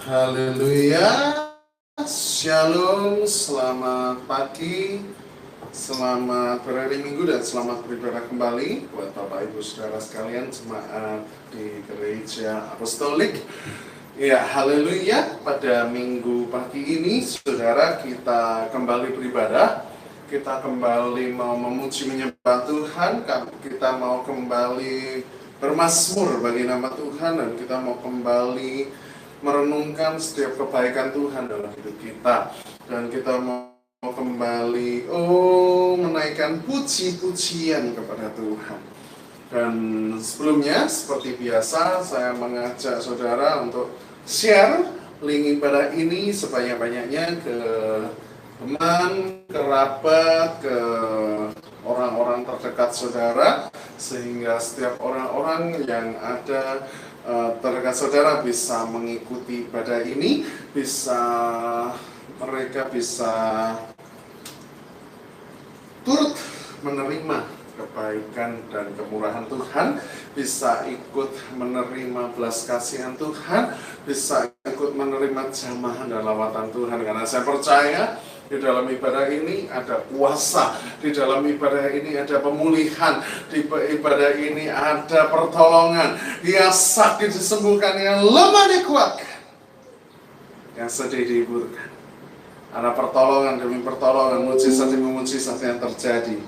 Haleluya, Shalom, selamat pagi, selamat berhari Minggu dan selamat beribadah kembali buat Bapak Ibu Saudara sekalian jemaat di Gereja Apostolik. Ya, haleluya, pada Minggu pagi ini Saudara kita kembali beribadah, kita kembali mau memuji menyembah Tuhan, kita mau kembali bermazmur bagi nama Tuhan dan kita mau kembali merenungkan setiap kebaikan Tuhan dalam hidup kita dan kita mau kembali menaikkan puji-pujian kepada Tuhan. Dan sebelumnya seperti biasa saya mengajak saudara untuk share link ibadah ini sebanyak-banyaknya ke teman, kerabat, ke orang-orang terdekat saudara, sehingga setiap orang-orang yang ada terdekat saudara bisa mengikuti ibadah ini, mereka bisa turut menerima kebaikan dan kemurahan Tuhan, bisa ikut menerima belas kasihan Tuhan, bisa ikut menerima jamahan dan lawatan Tuhan. Karena saya percaya di dalam ibadah ini ada kuasa, di dalam ibadah ini ada pemulihan, di ibadah ini ada pertolongan. Yang sakit disembuhkan, yang lemah dikuatkan, yang sedih dihiburkan. Ada pertolongan demi pertolongan, mujizat demi mujizat yang terjadi.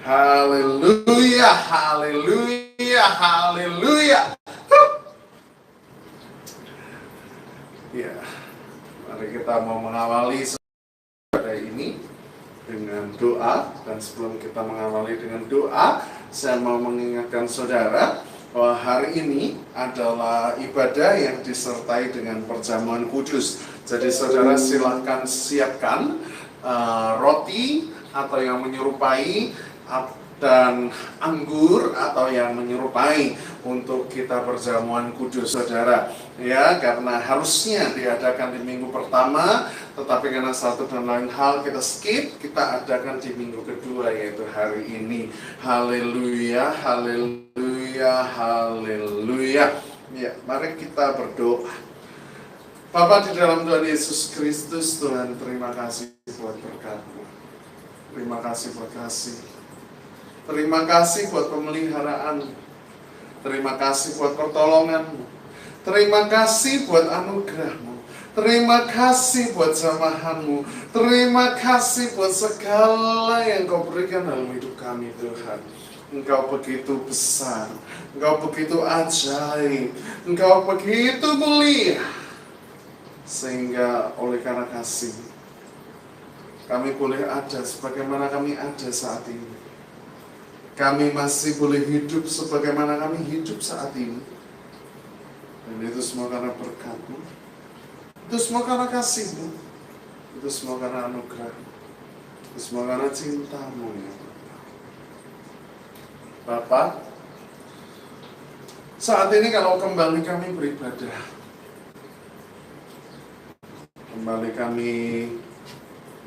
Haleluya, haleluya, haleluya. Ya, mari kita mau mengawali ini dengan doa, dan sebelum kita mengawali dengan doa, saya mau mengingatkan saudara bahwa hari ini adalah ibadah yang disertai dengan perjamuan kudus. Jadi saudara silakan siapkan roti atau yang menyerupai dan anggur atau yang menyerupai untuk kita perjamuan kudus saudara, ya, karena harusnya diadakan di minggu pertama, tetapi karena satu dan lain hal kita skip, kita adakan di minggu kedua, yaitu hari ini. Haleluya, haleluya, haleluya. Ya, mari kita berdoa. Bapa di dalam Tuhan Yesus Kristus, Tuhan terima kasih buat berkat-Mu, terima kasih buat kasih, terima kasih buat pemeliharaan, terima kasih buat pertolongan-Mu, terima kasih buat anugerah-Mu, terima kasih buat jamahan-Mu, terima kasih buat segala yang Kau berikan dalam hidup kami Tuhan. Engkau begitu besar, Engkau begitu ajaib, Engkau begitu mulia, sehingga oleh karena kasih kami boleh ada sebagaimana kami ada saat ini. Kami masih boleh hidup sebagaimana kami hidup saat ini. Dan itu semua karena berkat-Mu, itu semua karena kasih-Mu, itu semua karena anugerah-Mu, itu semua karena cinta-Mu ya Bapa. Saat ini kalau kembali kami beribadah, kembali kami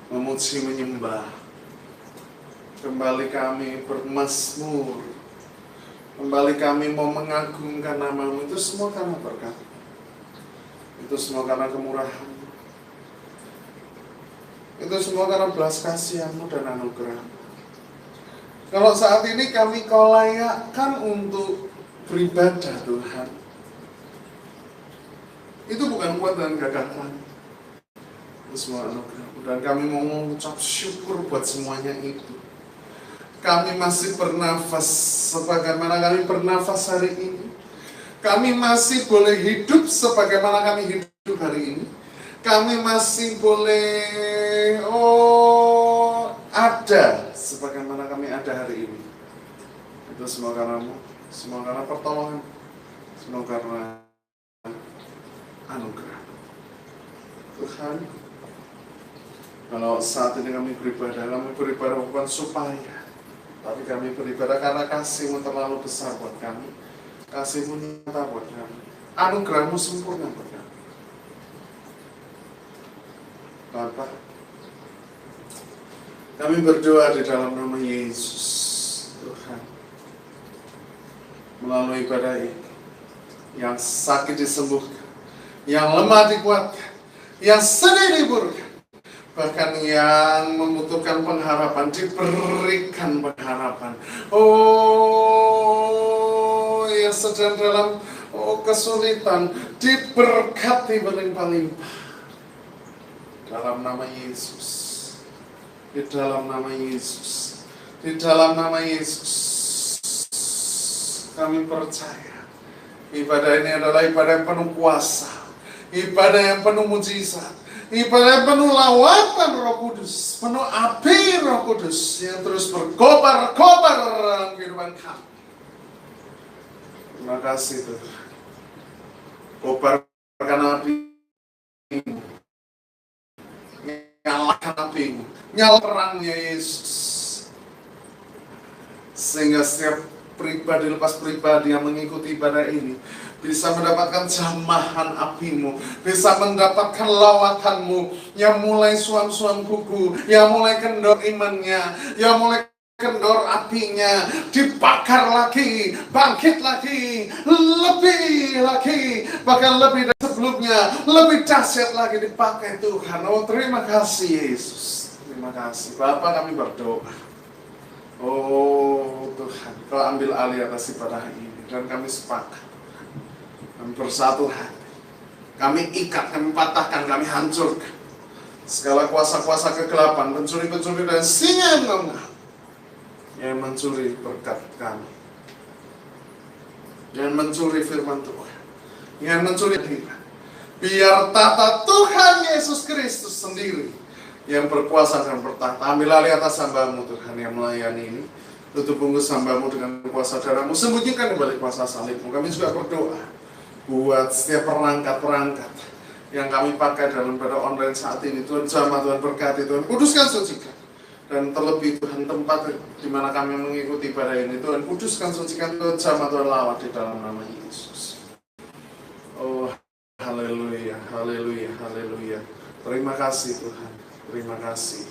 memuji menyembah, kembali kami bermazmur, kembali kami mau mengagungkan nama-Mu, itu semua karena berkat, itu semua karena kemurahan, itu semua karena belas kasihan-Mu dan anugerah-Mu. Kalau saat ini kami Kau layakkan untuk beribadah Tuhan, itu bukan kuat dan gagah kami, itu semua anugerah-Mu, dan kami mau mengucap syukur buat semuanya itu. Kami masih bernafas sebagaimana kami bernafas hari ini. Kami masih boleh hidup sebagaimana kami hidup hari ini. Kami masih boleh ada sebagaimana kami ada hari ini. Itu semua karena-Mu, semua karena pertolongan, semua karena anugerah Tuhan. Kalau saat ini kami beribadah bukan supaya, tapi kami beribadah karena kasih-Mu terlalu besar buat kami, kasih-Mu nyata buat kami, anugerah-Mu sempurna buat kami. Bapak, kami berdoa di dalam nama Yesus Tuhan, melalui ibadah ini, yang sakit disembuhkan, yang lemah dikuatkan, yang sedih dihiburkan, bahkan yang membutuhkan pengharapan diberikan pengharapan. Oh, yang sedang dalam kesulitan diberkati berlimpah-limpah. Dalam nama Yesus, di dalam nama Yesus, di dalam nama Yesus, kami percaya ibadah ini adalah ibadah yang penuh kuasa, ibadah yang penuh mujizat, ibadah yang penuh lawatan Roh Kudus, penuh api Roh Kudus yang terus berkobar-kobar dalam kehidupan kami. Terima kasih Tuhan. Kobarkan api-Mu, nyalakan api-Mu, nyala terangnya Yesus, sehingga setiap pribadi lepas pribadi yang mengikuti ibadah ini bisa mendapatkan jamahan api-Mu, bisa mendapatkan lawatan-Mu yang mulai suam-suam kuku, yang mulai kendor imannya, yang mulai kendor apinya, dibakar lagi, bangkit lagi, lebih lagi, bahkan lebih dari sebelumnya, lebih dahsyat lagi dipakai Tuhan. Oh, terima kasih Yesus, terima kasih Bapa, kami berdoa. Oh Tuhan, Kau ambil alih atas ibadah ini, dan kami sepakat, kami bersatu hati, kami ikat, kami patahkan, kami hancurkan segala kuasa-kuasa kegelapan, pencuri-pencuri dan singa yang mencuri berkat kami, yang mencuri firman Tuhan, yang mencuri diri. Biar tata Tuhan Yesus Kristus sendiri yang berkuasa dan bertahta ambil alih atas hamba-Mu Tuhan yang melayani ini. Tutup bungkus hamba-Mu dengan kuasa darah-Mu, sembunyikan di balik kuasa salib-Mu. Kami juga berdoa buat setiap perangkat-perangkat yang kami pakai dalam ibadah online saat ini. Tuhan jamah, Tuhan berkati, Tuhan kuduskan, sucikan. Dan terlebih Tuhan, tempat di mana kami mengikuti ibadah ini, Tuhan kuduskan, sucikan, Tuhan jamah, Tuhan lawat di dalam nama Yesus. Oh, haleluya, haleluya, haleluya. Terima kasih Tuhan, terima kasih.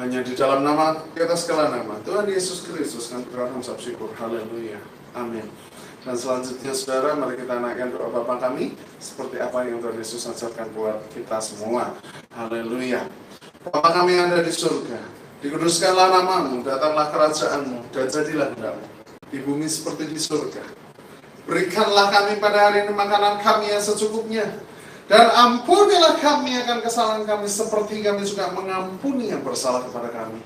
Hanya di dalam nama, di atas segala nama, Tuhan Yesus Kristus, kami mengucap syukur, haleluya, amin. Dan selanjutnya saudara, mari kita naikkan doa Bapa kami, seperti apa yang Tuhan Yesus ajarkan buat kita semua. Haleluya. Bapa kami yang ada di surga, dikuduskanlah nama-Mu, datanglah kerajaan-Mu, dan jadilah kehendak-Mu di bumi seperti di surga. Berikanlah kami pada hari ini makanan kami yang secukupnya, dan ampunilah kami akan kesalahan kami seperti kami juga mengampuni yang bersalah kepada kami.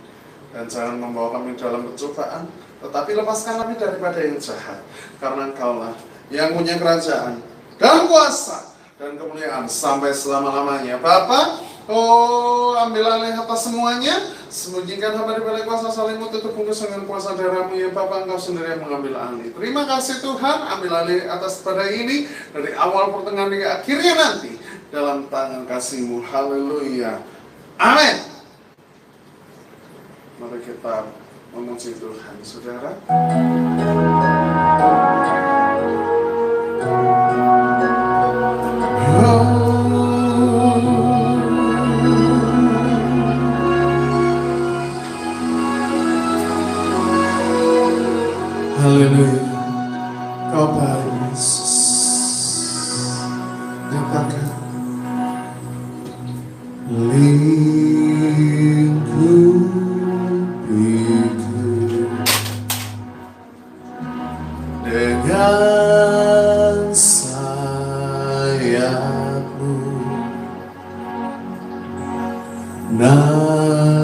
Dan jangan membawa kami dalam pencobaan, tetapi lepaskan kami daripada yang jahat. Karena Engkau-lah yang punya kerajaan dan kuasa dan kemuliaan sampai selama-lamanya. Bapa, oh ambil alih atas semuanya, sembunyikan hamba di balik kuasa salib-Mu, tutup bungkus dengan kuasa darah-Mu, ya Bapa, Engkau sendiri yang mengambil alih. Terima kasih Tuhan, ambil alih atas pada ini, dari awal pertengahan hingga akhirnya nanti, dalam tangan kasih-Mu. Haleluya, amin. Mari kita memuji Tuhan, saudara. Haleluya, Kau baik Yesus. Nyatakan lingkupiku dengan sayap-Mu, naungiku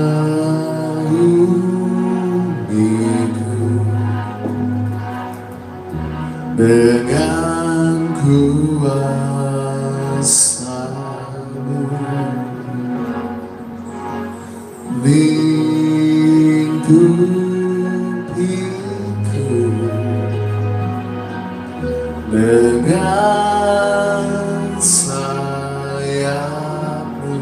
dengan kuasa-Mu, lingkupiku dengan sayap-Mu,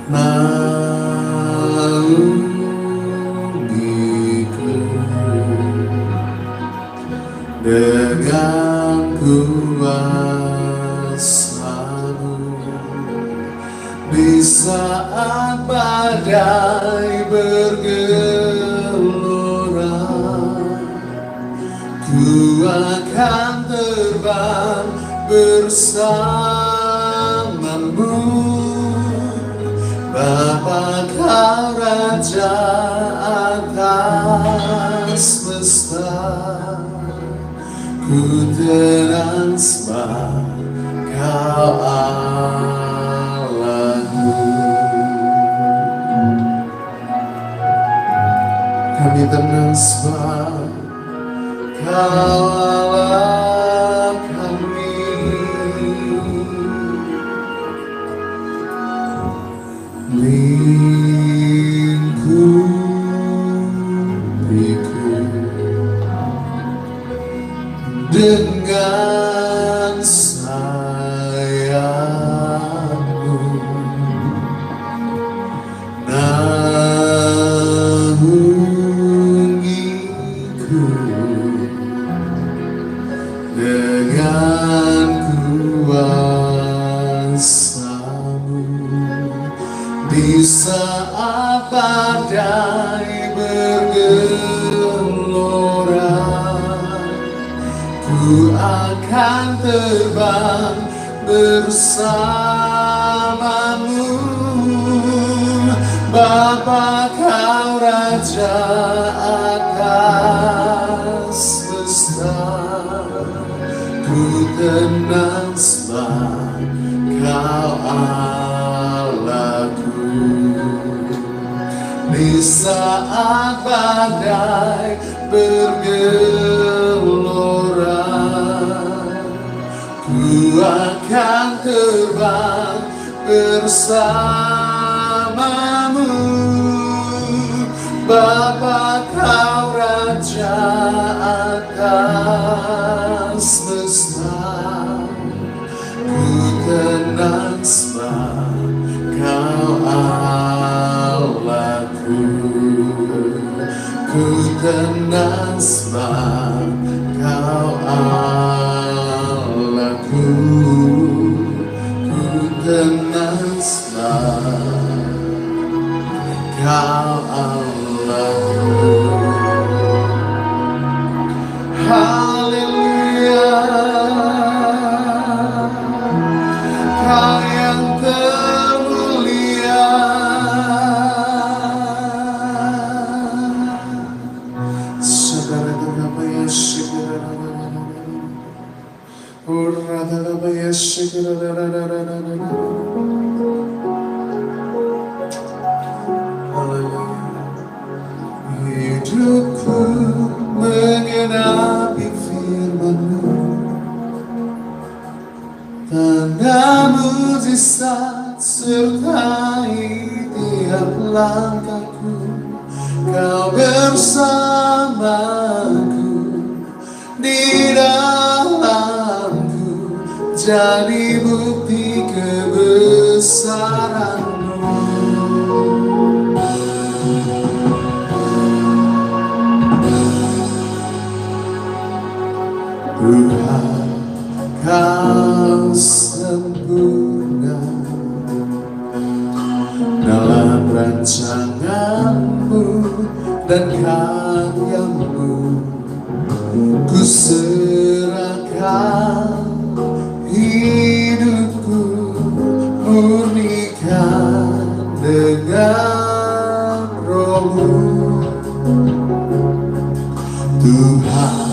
naungiku dengan kuasa-Mu. Di saat badai bergelora, ku akan terbang bersamamu. Bapa kau Raja atas semesta, ku tenang sebab kau Allahku. Kami tenang sebab kau Allah kami. Lingkupiku dengan sayapmu, naungiku dengan kuasa-Mu. Di saat badai bergelora, ku akan terbang bersamamu. Bapa kau Raja atas semesta, ku tenang sebab kau Allahku. Di saat badai bergelora, ku akan terbang bersamamu. Bapa kau Raja atas semesta, ku tenang sebab kau Allahku. Ku tenang sebab kau Allahku. Ku tenang sebab kau Allahku. Haleluya, kau yang termulia. Hidupku mengenapi firman-Mu, tanda mujizat sertai tiap langkahku. Kau bersamaku di dalamku, jadi bukti kebesaran-Mu. Tuhan, kau sempurna dalam rancangan-Mu dan karya-Mu. Ku serahkan hidupku, murnikan dengan Roh-Mu. Tuhan,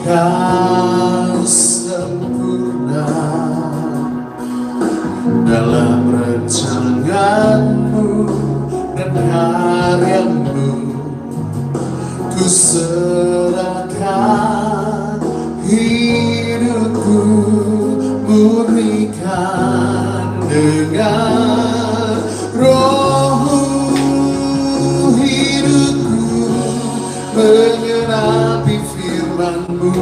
kau sempurna dalam rancangan-Mu dan karya-Mu. Ku serahkan hidupku, murnikan dengan Roh-Mu. Hidupku mengenapi firman-Mu,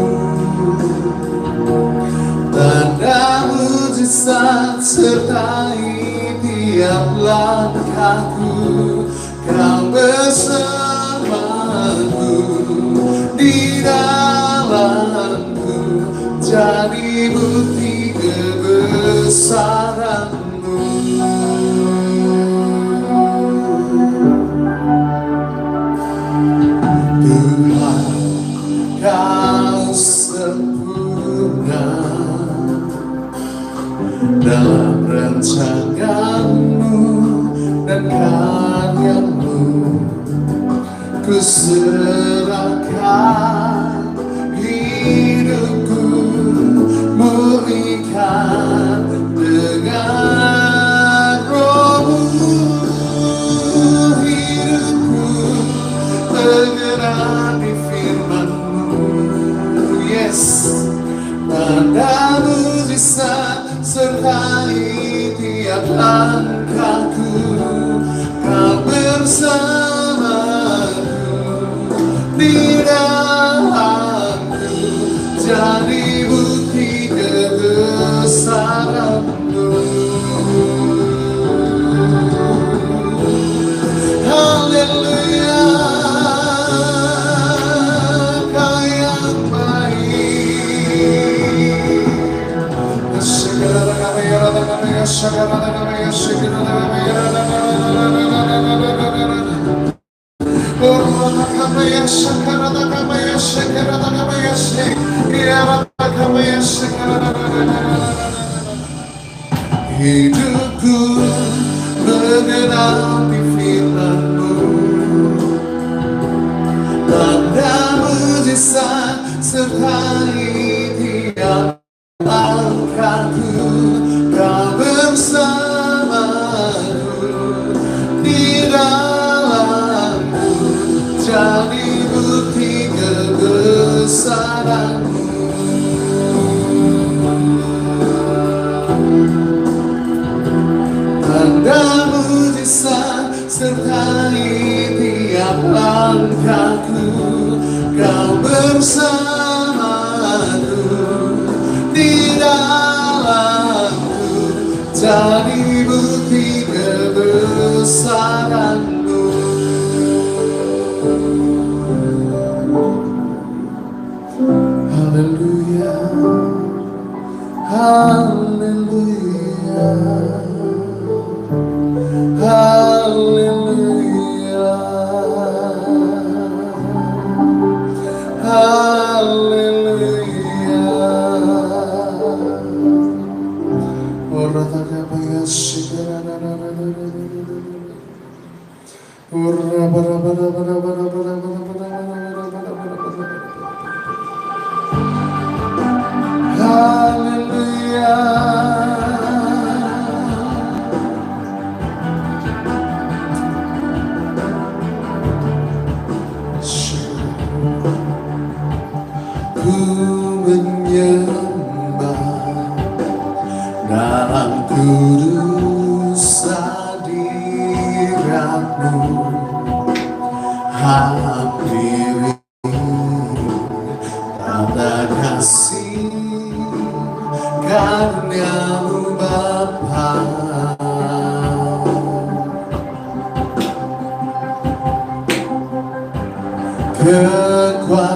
tanda mujizat sertai tiap langkahku. Kau bersamaku di dalamku, jadi bukti kebesaran-Mu. Tuhan, kau dan karya-Mu, ku serahkan hidupku, murnikan dengan Roh-Mu. Hidupku tergerak di firman-Mu, yes. Tanda mujizat sertai tiap langkahku, Kau bersamaku di dalamku, jadi bukti kebesaran-Mu. Haleluya, Kau yang baik. Hidupku mengenal di firman-Mu, tanda mujizat sertai tiap langkahku, Kau bersamaku di dalamku, jadi bukti kebesaran-Mu. Tanda mujizat sertai tiap langkahku, Kau bersamaku di dalamku, jadi bukti kebesaran-Mu. Haleluya, haleluya, haleluya, haleluya. Ora takabaya shikara, ora bara bara bara bara bara bara. Haleluya. Ku menyembah dalam kudus hadirat-Mu, hampiri tanda kasih karunia-Mu Bapa.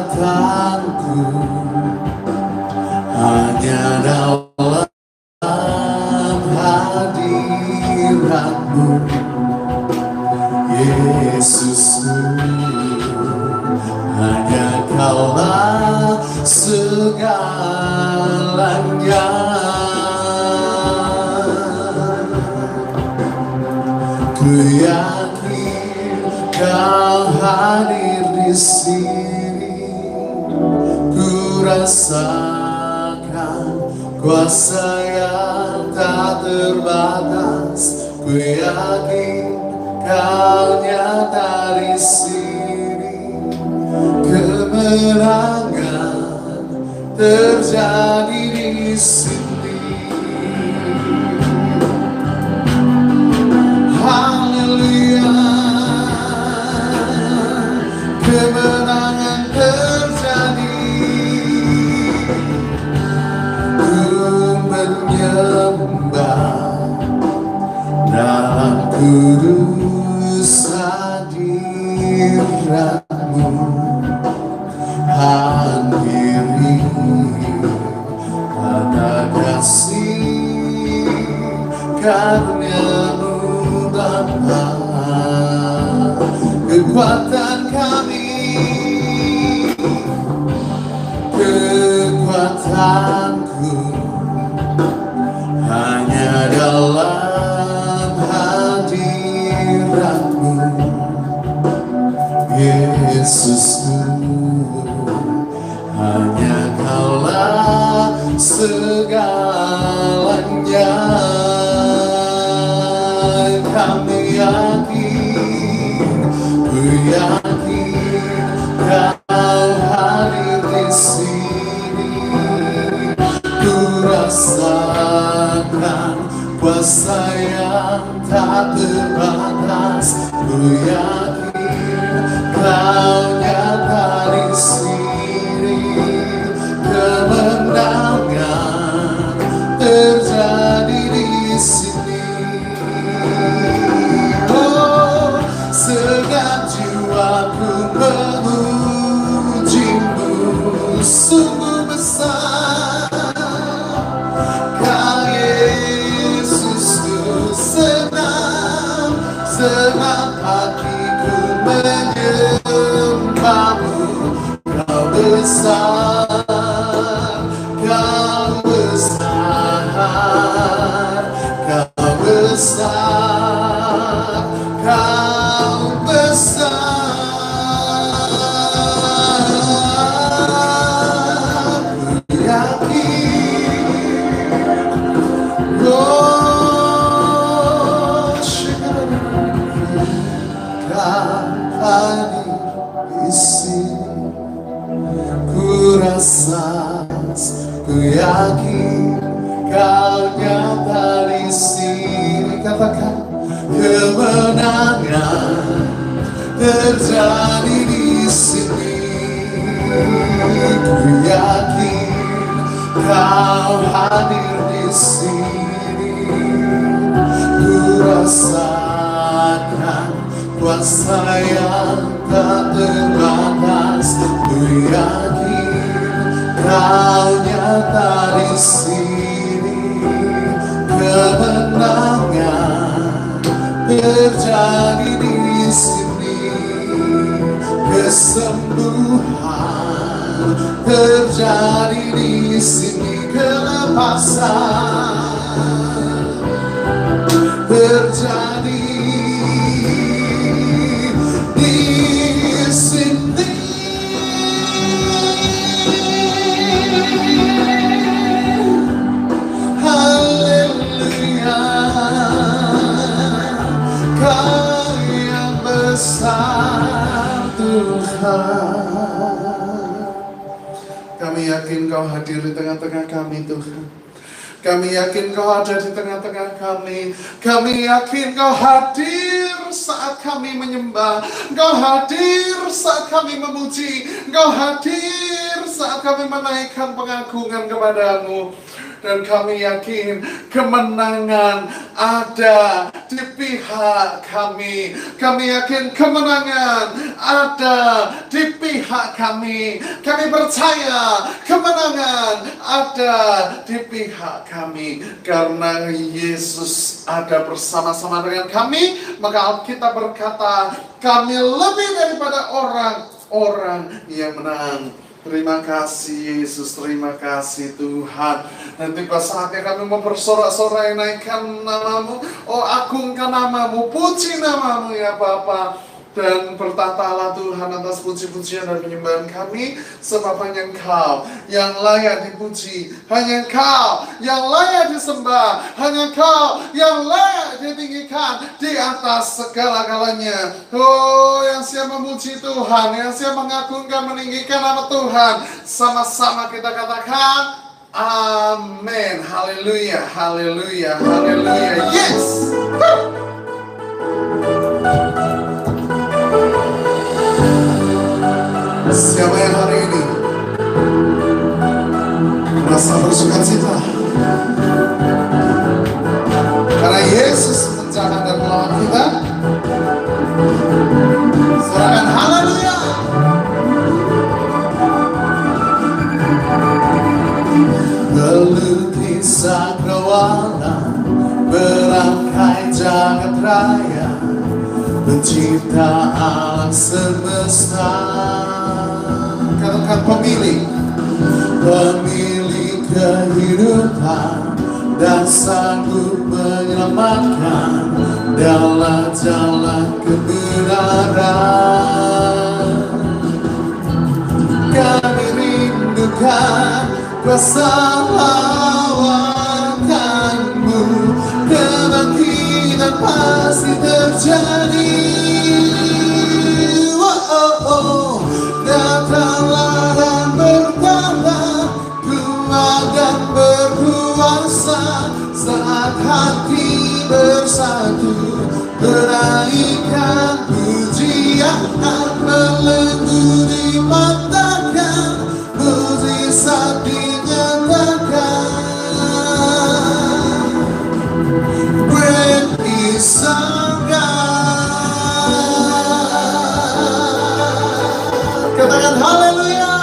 Kekuatanku hanya dalam hadirat-Mu, Yesusku. Hanya Kaulah segalanya. Ku yakin Kau hadir di sini, ku rasakan kuasa yang tak terbatas. Ku yakin Kau nyata di sini, kemenangan terjadi di sini. Haleluya, kemenangan terjadi. Ku menyembah dalam kudus hadirat-Mu, hampiri tanda kasih karunia-Mu Bapa. Kekuatan kami, kekuatanku hanya dalam hadirat-Mu, kami yakin, ku yakin Kau hadir di sini. Ku rasakan kuasa yang tak terbatas. Ku yakin Kau nyata di sini. Kemenangan terjadi di sini. Oh, segenap jiwaku memujimu, sungguh besar Kau Yesusku. Senang hatiku menyembahmu. Kau besar, Kau besar, Kau besar, Kau besar. Ku yakin, oh, Kau hadir di sini. Ku rasa, ku yakin Kau nyata di sini. Katakan, kemenangan terjadi di sini. Ku yakin Kau hadir di sini. Ku rasakan kuasa yang tak terbatas. Ku yakin Kau nyata di sini. Kemenangan terjadi di sini. Kesembuhan terjadi di sini. Kelepasan terjadi di sini. Haleluya, Kau yang besar Tuhan. Kami yakin Kau hadir di tengah-tengah kami Tuhan. Kami yakin Kau ada di tengah-tengah kami. Kami yakin Kau hadir saat kami menyembah. Kau hadir saat kami memuji. Kau hadir saat kami menaikkan pengagungan kepadamu. Dan kami yakin kemenangan ada di pihak kami. Kami yakin kemenangan ada di pihak kami. Kami percaya kemenangan ada di pihak kami. Karena Yesus ada bersama-sama dengan kami, maka Alkitab berkata, kami lebih daripada orang-orang yang menang. Terima kasih Yesus, terima kasih Tuhan. Dan tiba saatnya kami mau bersorak-sorai naikkan namamu. Oh, agungkan namamu, puji namamu ya Bapa. Dan bertatalah Tuhan atas puji-pujian dan penyembahan kami. Sebab hanya Engkau yang layak dipuji, hanya Engkau yang layak disembah, hanya Engkau yang layak ditinggikan di atas segala-galanya. Oh, yang siap memuji Tuhan, yang siap mengagungkan, meninggikan nama Tuhan, sama-sama kita katakan amin. Haleluya, haleluya, haleluya. Yes. Siapa yang hari ini merasa bersukacita karena Yesus menjaga dan melawan kita? Serahkan haleluya. Melukis cakrawala, merangkai jagat raya, pencipta alam semesta. Katakan pemilik kehidupan dan sanggup menyelamatkan dalam jalan kebenaran. Kami rindukan kuasa lawakanmu, kebangkitan pasti menaikkan pujian, belenggu dipatahkan, mujizat dinyatakan. Great is our God. Katakan haleluya.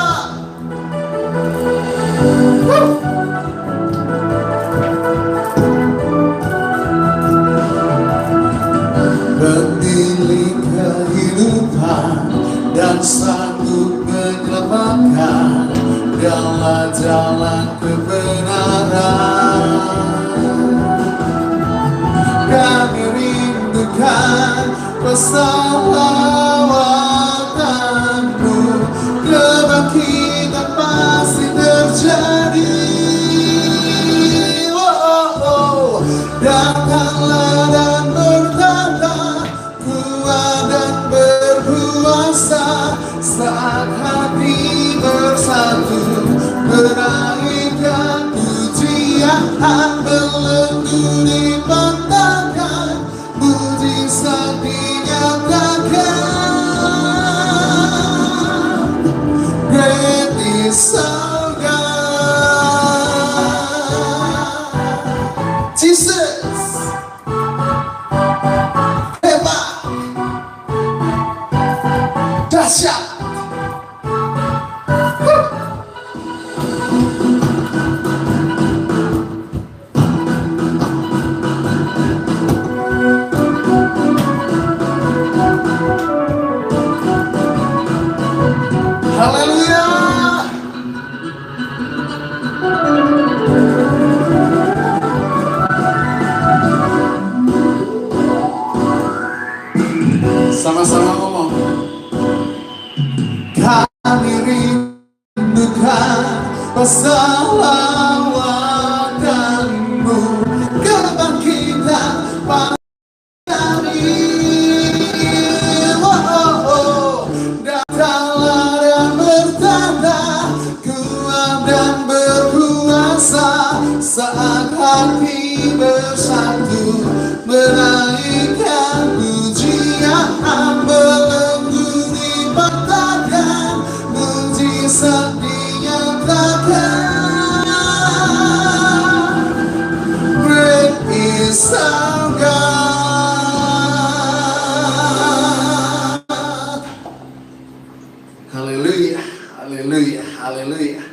Pemilik kehidupan dan sanggup menyelamatkan dalam jalan kebenaran. Kami rindukan keselamatan-Mu, kebangkitan pasti terjadi. Datanglah dan bertanda, kuat dan berkuasa, saat hati bersatu menaikkan pujian, belenggu dipatahkan, mujizat dinyatakan. Great is our God. Jesus. Hebat. Dahsyat. Haleluya. Sama-sama ngomong. Kami rindukan keselamatan-Mu, kebangkitan kami. Datanglah dan bertanda, kuat dan berkuasa, saat hati bersatu menaikkan pujian, belenggu dipatahkan, mujizat dinyatakan. Great is our God. Haleluya, haleluya, haleluya.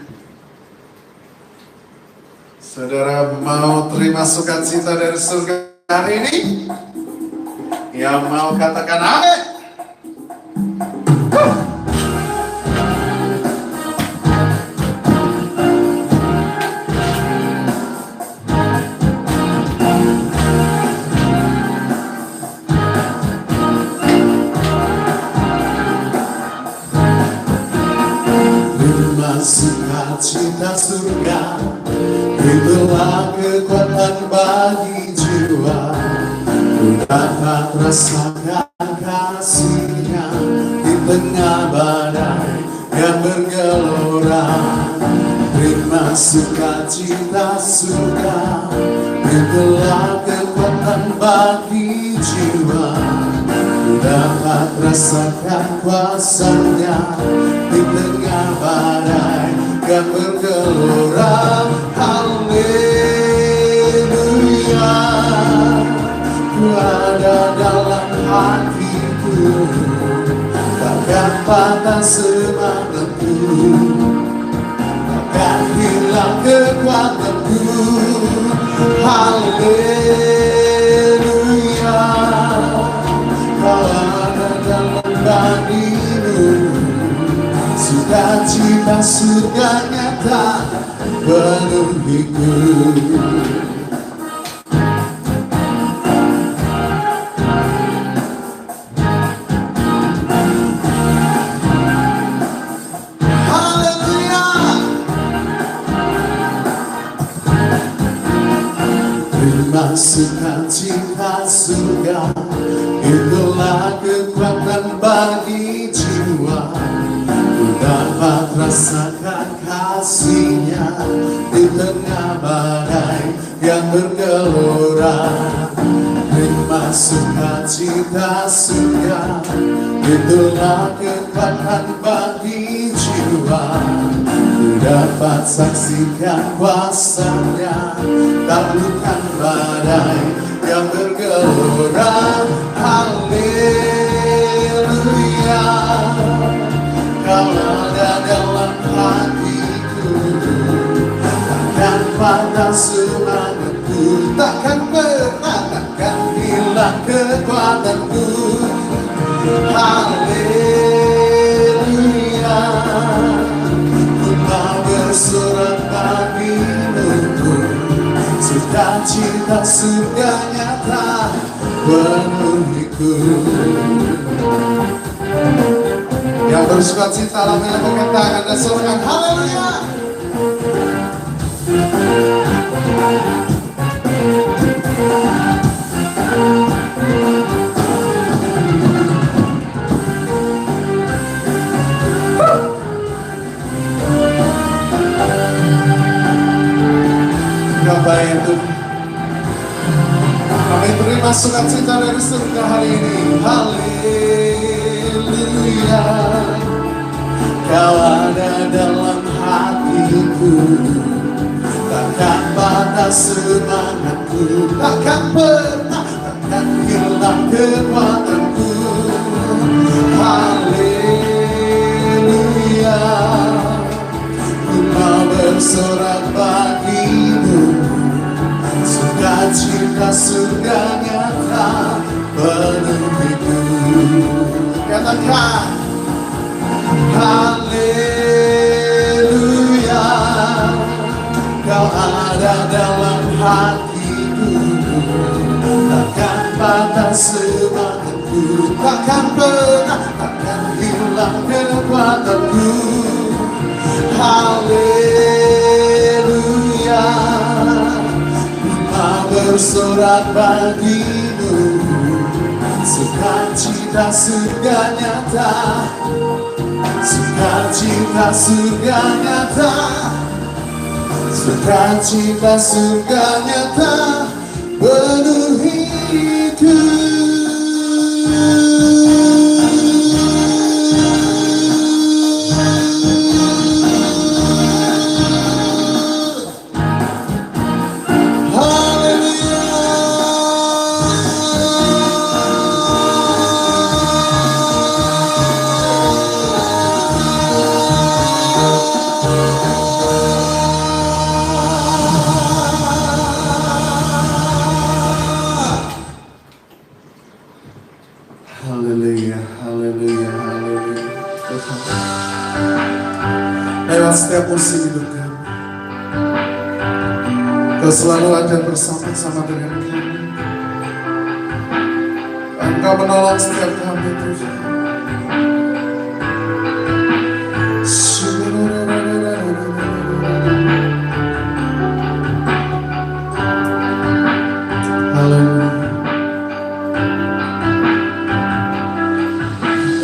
Saudara mau terima sukacita dari surga hari ini? Yang mau katakan amin. Terima sukacita surga, itulah kekuatan bagi jiwa. Ku dapat rasakan kasih-Nya di tengah badai yang bergelora. Terima sukacita surga, itulah kekuatan bagi jiwa. Ku dapat rasakan kuasa-Nya di tengah badai yang bergelora. Haleluya. Ku ada dalam hatiku, takkan patah semangatku, takkan hilang kekuatanku. Haleluya. Kau ada dalam dirimu, sukacita surga nyata penuhiku. Terima sukacita surga, itulah kekuatan bagi jiwa. Ku dapat rasakan kasih-Nya di tengah badai yang bergelora. Terima sukacita surga, itulah kekuatan bagi jiwa. Ku dapat saksikan kuasanya, taklukkan badai yang bergelora. Haleluya, Kau ada dalam hatiku, takkan patah semangatku, takkan pernah, takkan hilang kekuatanku. Haleluya, ku mau bersorak bagimu, sukacita surga nyata penuhiku. Yang bersukacita lah melakukan tangan dan sorakan haleluya. Baik Tuhan, kami terima sukacita dari surga hari ini. Haleluya, Kau ada dalam hatiku, takkan patah semangatku, takkan pernah, takkan hilang kekuatanku. Haleluya, ku mau bersorak bagimu, sukacita surga nyata penuhiku. Katakan haleluya, Kau ada dalam hatiku, takkan patah semangatku, takkan pernah, takkan hilang kekuatanku. Haleluya, bersorak bagimu, sukacita surga nyata, sukacita surga nyata, sukacita surga nyata penuhiku. Haleluya, haleluya, haleluya. Lewat setiap musim hidup kami, Kau selalu ada bersama-sama dengan kami. Engkau menolong setiap kami, Tuhan.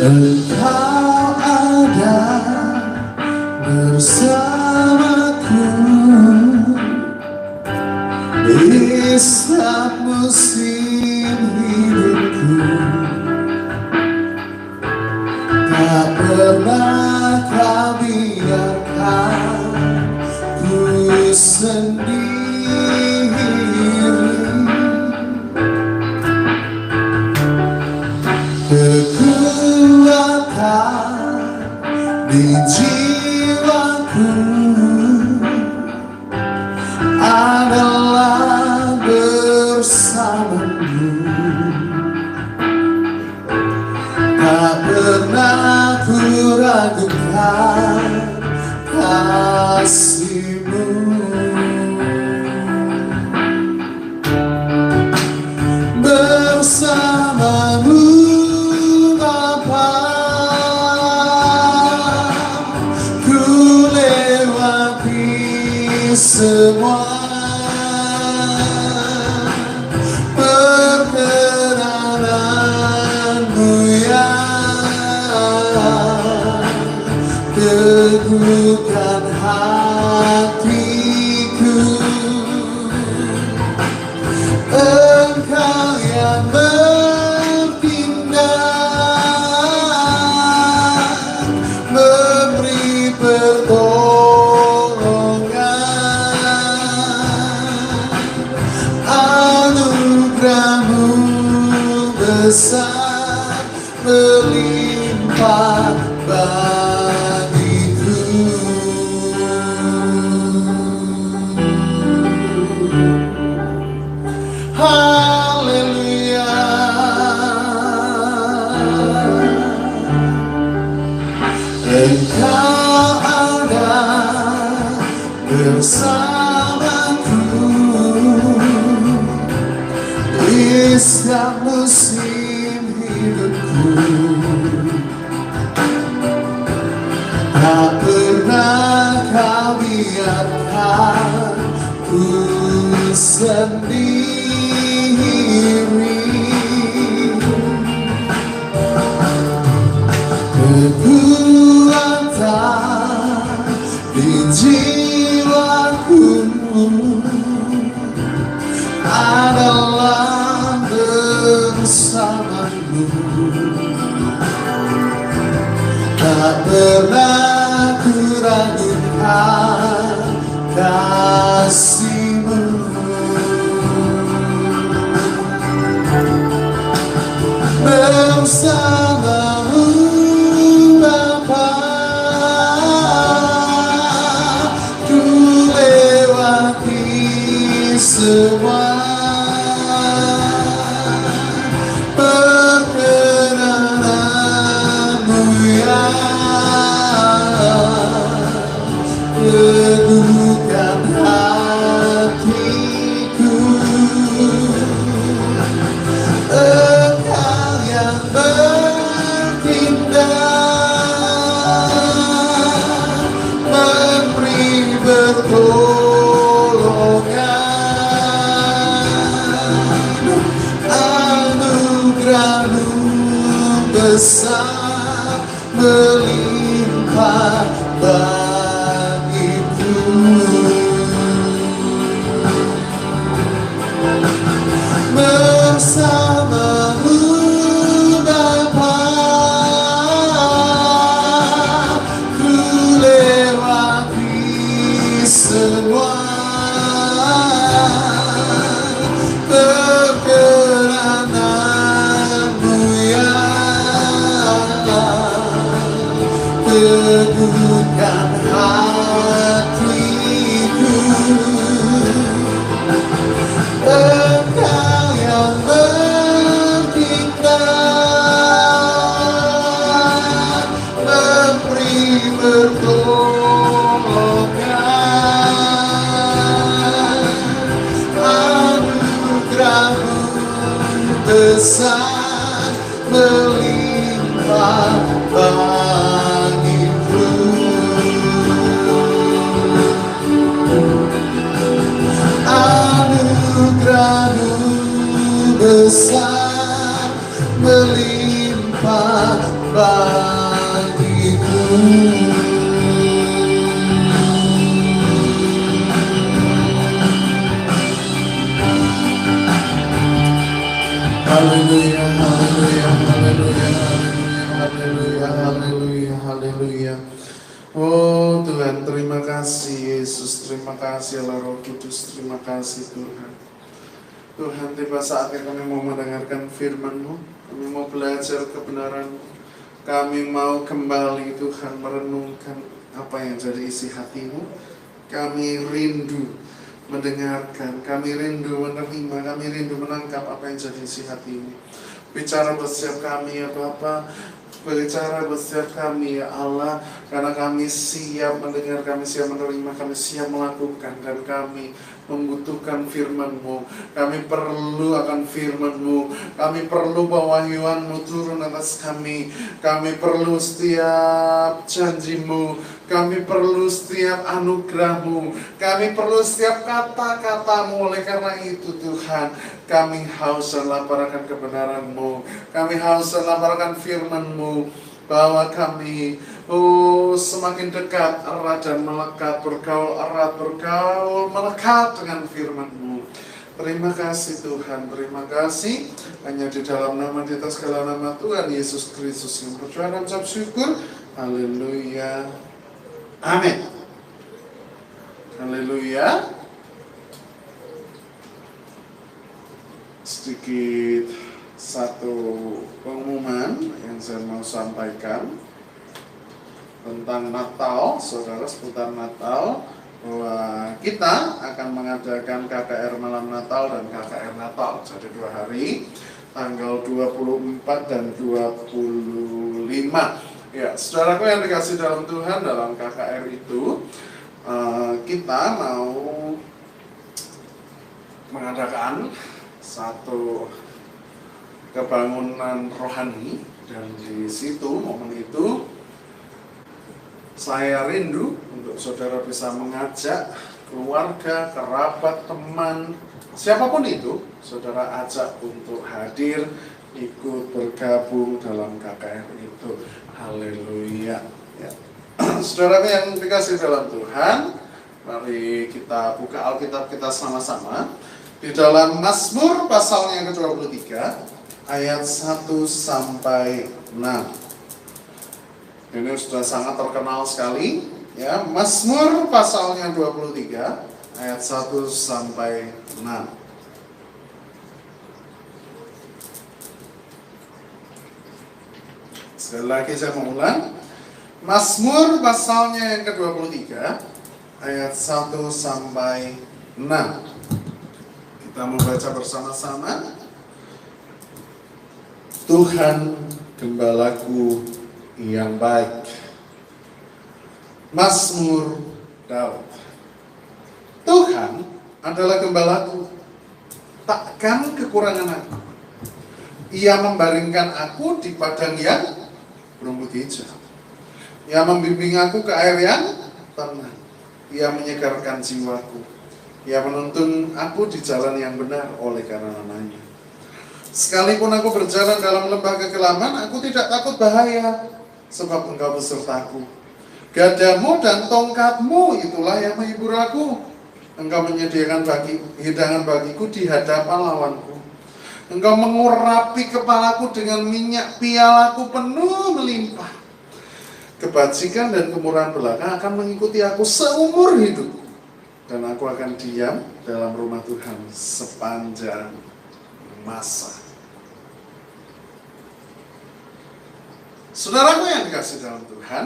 Engkau ada bersamaku di setiap musim hidupku, tak pernah Kau biarkan ku sendiri. Kekuatan di jiwaku adalah bersamamu, tak pernah ku ragukan kasih-Mu. Bersamamu Bapa, ku lewati semua. Perkenanmu yang teguhkan hatiku. Engkau yang besar melimpah bagiku. Haleluya. Engkau ada bersamaku di setiap musim hidupku. Tak pernah kau biarkan ku sendiri. Kekuatan di jiwaku adalah bersamamu. Tak pernah ku ragukan kasih-Mu. Bersama-Mu Bapa, ku lewati semua perkenanan-Mu yang teguhkan hatiku. Engkau yang bertindak, memberi pertolongan, anugerah-Mu besar melimpah bagiku. Bersama-Mu Bapa, ku lewati semua perkenanan-Mu yang teguhkan hatiku. Engkau yang bertindak, memberi pertolongan, anugerah-Mu besar melimpah bagiku. Anugerah-Mu besar melimpah bagiku. Haleluya, haleluya, haleluya, haleluya, haleluya, haleluya. Oh Tuhan, terima kasih Yesus, terima kasih Allah Roh Kudus, terima kasih Tuhan. Tuhan, tiba saatnya kami mau mendengarkan firman-Mu, kami mau belajar kebenaran-Mu, kami mau kembali Tuhan merenungkan apa yang jadi isi hati-Mu. Kami rindu mendengarkan, kami rindu menerima, kami rindu menangkap apa yang jadi isi hati-Mu. Bicara bersetiap kami ya Bapa, berbicara bersetiap kami ya Allah, karena kami siap mendengar, kami siap menerima, kami siap melakukan, dan kami membutuhkan firman-Mu. Kami perlu akan firman-Mu, kami perlu pewahyuan-Mu turun atas kami, kami perlu setiap janji-Mu, kami perlu setiap anugerah-Mu, kami perlu setiap kata-kata-Mu. Oleh karena itu Tuhan, kami haus dan lapar akan kebenaran-Mu, kami haus dan lapar akan firman-Mu, bahwa kami semakin dekat, erat dan melekat, bergaul erat, bergaul melekat dengan firman-Mu. Terima kasih Tuhan, terima kasih. Hanya di dalam nama, di atas segala nama Tuhan Yesus Kristus yang berdoa dan ucap syukur. Haleluya, amin. Haleluya. Sedikit satu pengumuman yang saya mau sampaikan tentang Natal, saudara, seputar Natal, bahwa kita akan mengadakan KKR Malam Natal dan KKR Natal. Jadi 2 hari, tanggal 24 dan 25. Ya, saudaraku yang dikasih dalam Tuhan, dalam KKR itu kita mau mengadakan satu kebangunan rohani, dan di situ, momen itu, saya rindu untuk saudara bisa mengajak keluarga, kerabat, teman, siapapun itu, saudara ajak untuk hadir, ikut bergabung dalam KKR itu. Haleluya. Ya. Saudara yang dikasih dalam Tuhan, mari kita buka Alkitab kita sama-sama di dalam Mazmur pasal yang ke-23 ayat 1 sampai 6. Ini sudah sangat terkenal sekali, ya. Mazmur pasalnya 23 ayat 1 sampai 6. Sekali lagi saya mengulang. Mazmur pasalnya yang ke-23 ayat 1 sampai 6. Kita membaca bersama-sama. Tuhan gembalaku yang baik. Mazmur Daud. Tuhan adalah gembalaku, takkan kekurangan aku. Ia membaringkan aku di padang yang berumput hijau. Ia membimbing aku ke air yang tenang. Ia menyegarkan jiwaku. Ia menuntun aku di jalan yang benar oleh karena namanya. Sekalipun aku berjalan dalam lembah kegelapan, aku tidak takut bahaya, sebab Engkau besertaku. Gadamu dan tongkatmu itulah yang menghibur aku. Engkau menyediakan hidangan bagiku di hadapan lawanku. Engkau mengurapi kepalaku dengan minyak, pialaku penuh melimpah. Kebajikan dan kemurahan belaka akan mengikuti aku seumur hidup, dan aku akan diam dalam rumah Tuhan sepanjang masa. Saudaraku yang dikasih dalam Tuhan,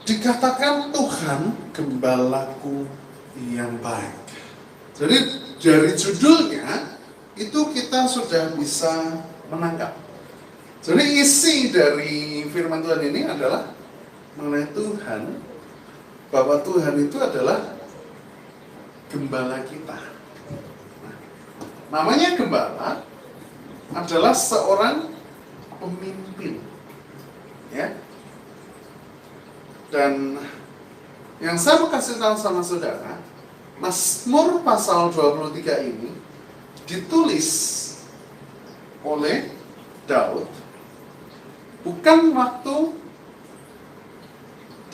dikatakan Tuhan gembalaku yang baik. Jadi dari judulnya itu kita sudah bisa menangkap. Jadi isi dari firman Tuhan ini adalah mengenai Tuhan, bahwa Tuhan itu adalah gembala kita. Nah, namanya gembala adalah seorang pemimpin, ya. Dan yang saya mau kasih tahu sama saudara, Mazmur pasal 23 ini ditulis oleh Daud bukan waktu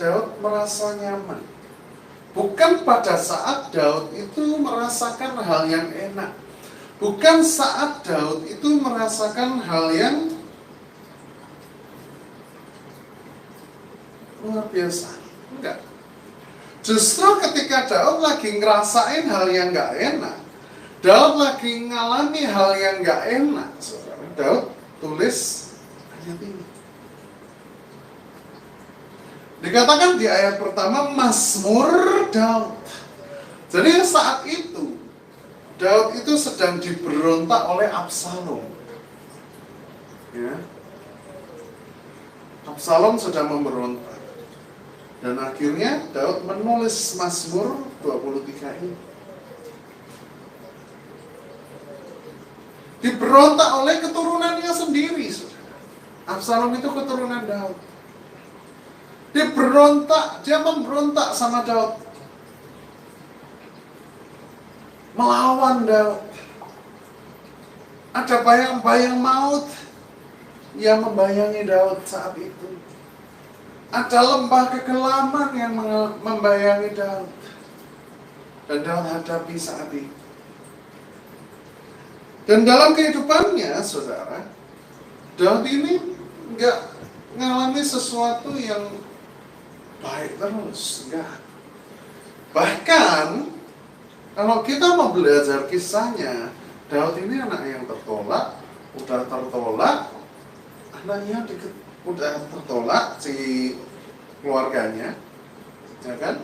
Daud merasa nyaman, bukan pada saat Daud itu merasakan hal yang enak, bukan saat Daud itu merasakan hal yang luar biasa. Enggak. Justru ketika Daud lagi ngerasain hal yang gak enak, Daud lagi ngalami hal yang gak enak, saudara, Daud tulis ayat ini. Dikatakan di ayat pertama, Mazmur Daud. Jadi saat itu Daud itu sedang diberontak oleh Absalom, ya. Absalom sedang memberontak, dan akhirnya Daud menulis Mazmur 23 ini. Diberontak oleh keturunannya sendiri, saudara. Absalom itu keturunan Daud. Dia memberontak sama Daud, melawan Daud. Ada bayang-bayang maut yang membayangi Daud saat itu. Ada lembah kegelapan yang membayangi Daud, dan Daud hadapi saat itu. Dan dalam kehidupannya, saudara, Daud ini nggak ngalami sesuatu yang baik terus, enggak. Bahkan kalau kita mau belajar kisahnya, Daud ini anak yang tertolak, udah tertolak, anaknya udah tertolak si keluarganya, ya kan?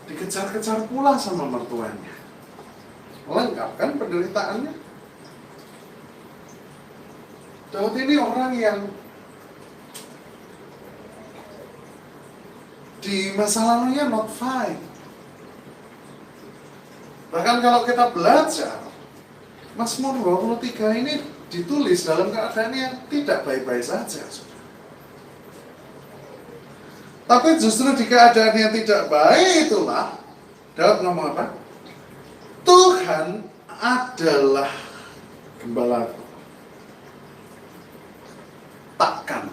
Dikejar-kejar pula sama mertuanya. Lengkap kan penderitaannya? Daud ini orang yang di masa lalunya not fine. Bahkan kalau kita belajar, Mazmur 23 ini ditulis dalam keadaan yang tidak baik-baik saja. Tapi justru di keadaan yang tidak baik itulah Daud ngomong apa? Tuhan adalah gembalaku, takkan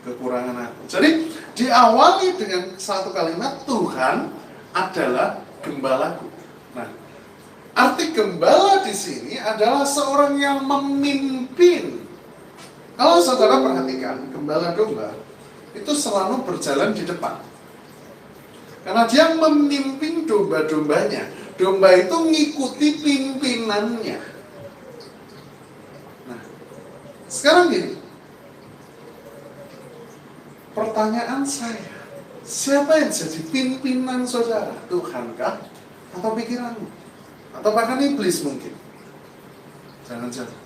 kekurangan aku. Jadi diawali dengan satu kalimat, Tuhan adalah gembalaku. Nah, arti gembala di sini adalah seorang yang memimpin. Kalau saudara perhatikan, gembala domba itu selalu berjalan di depan. Karena dia memimpin domba-dombanya. Domba itu ngikuti pimpinannya. Nah, sekarang gini. Pertanyaan saya, siapa yang jadi pimpinan saudara? Tuhankah? Atau pikiranmu? Atau bahkan iblis mungkin? Jangan-jangan.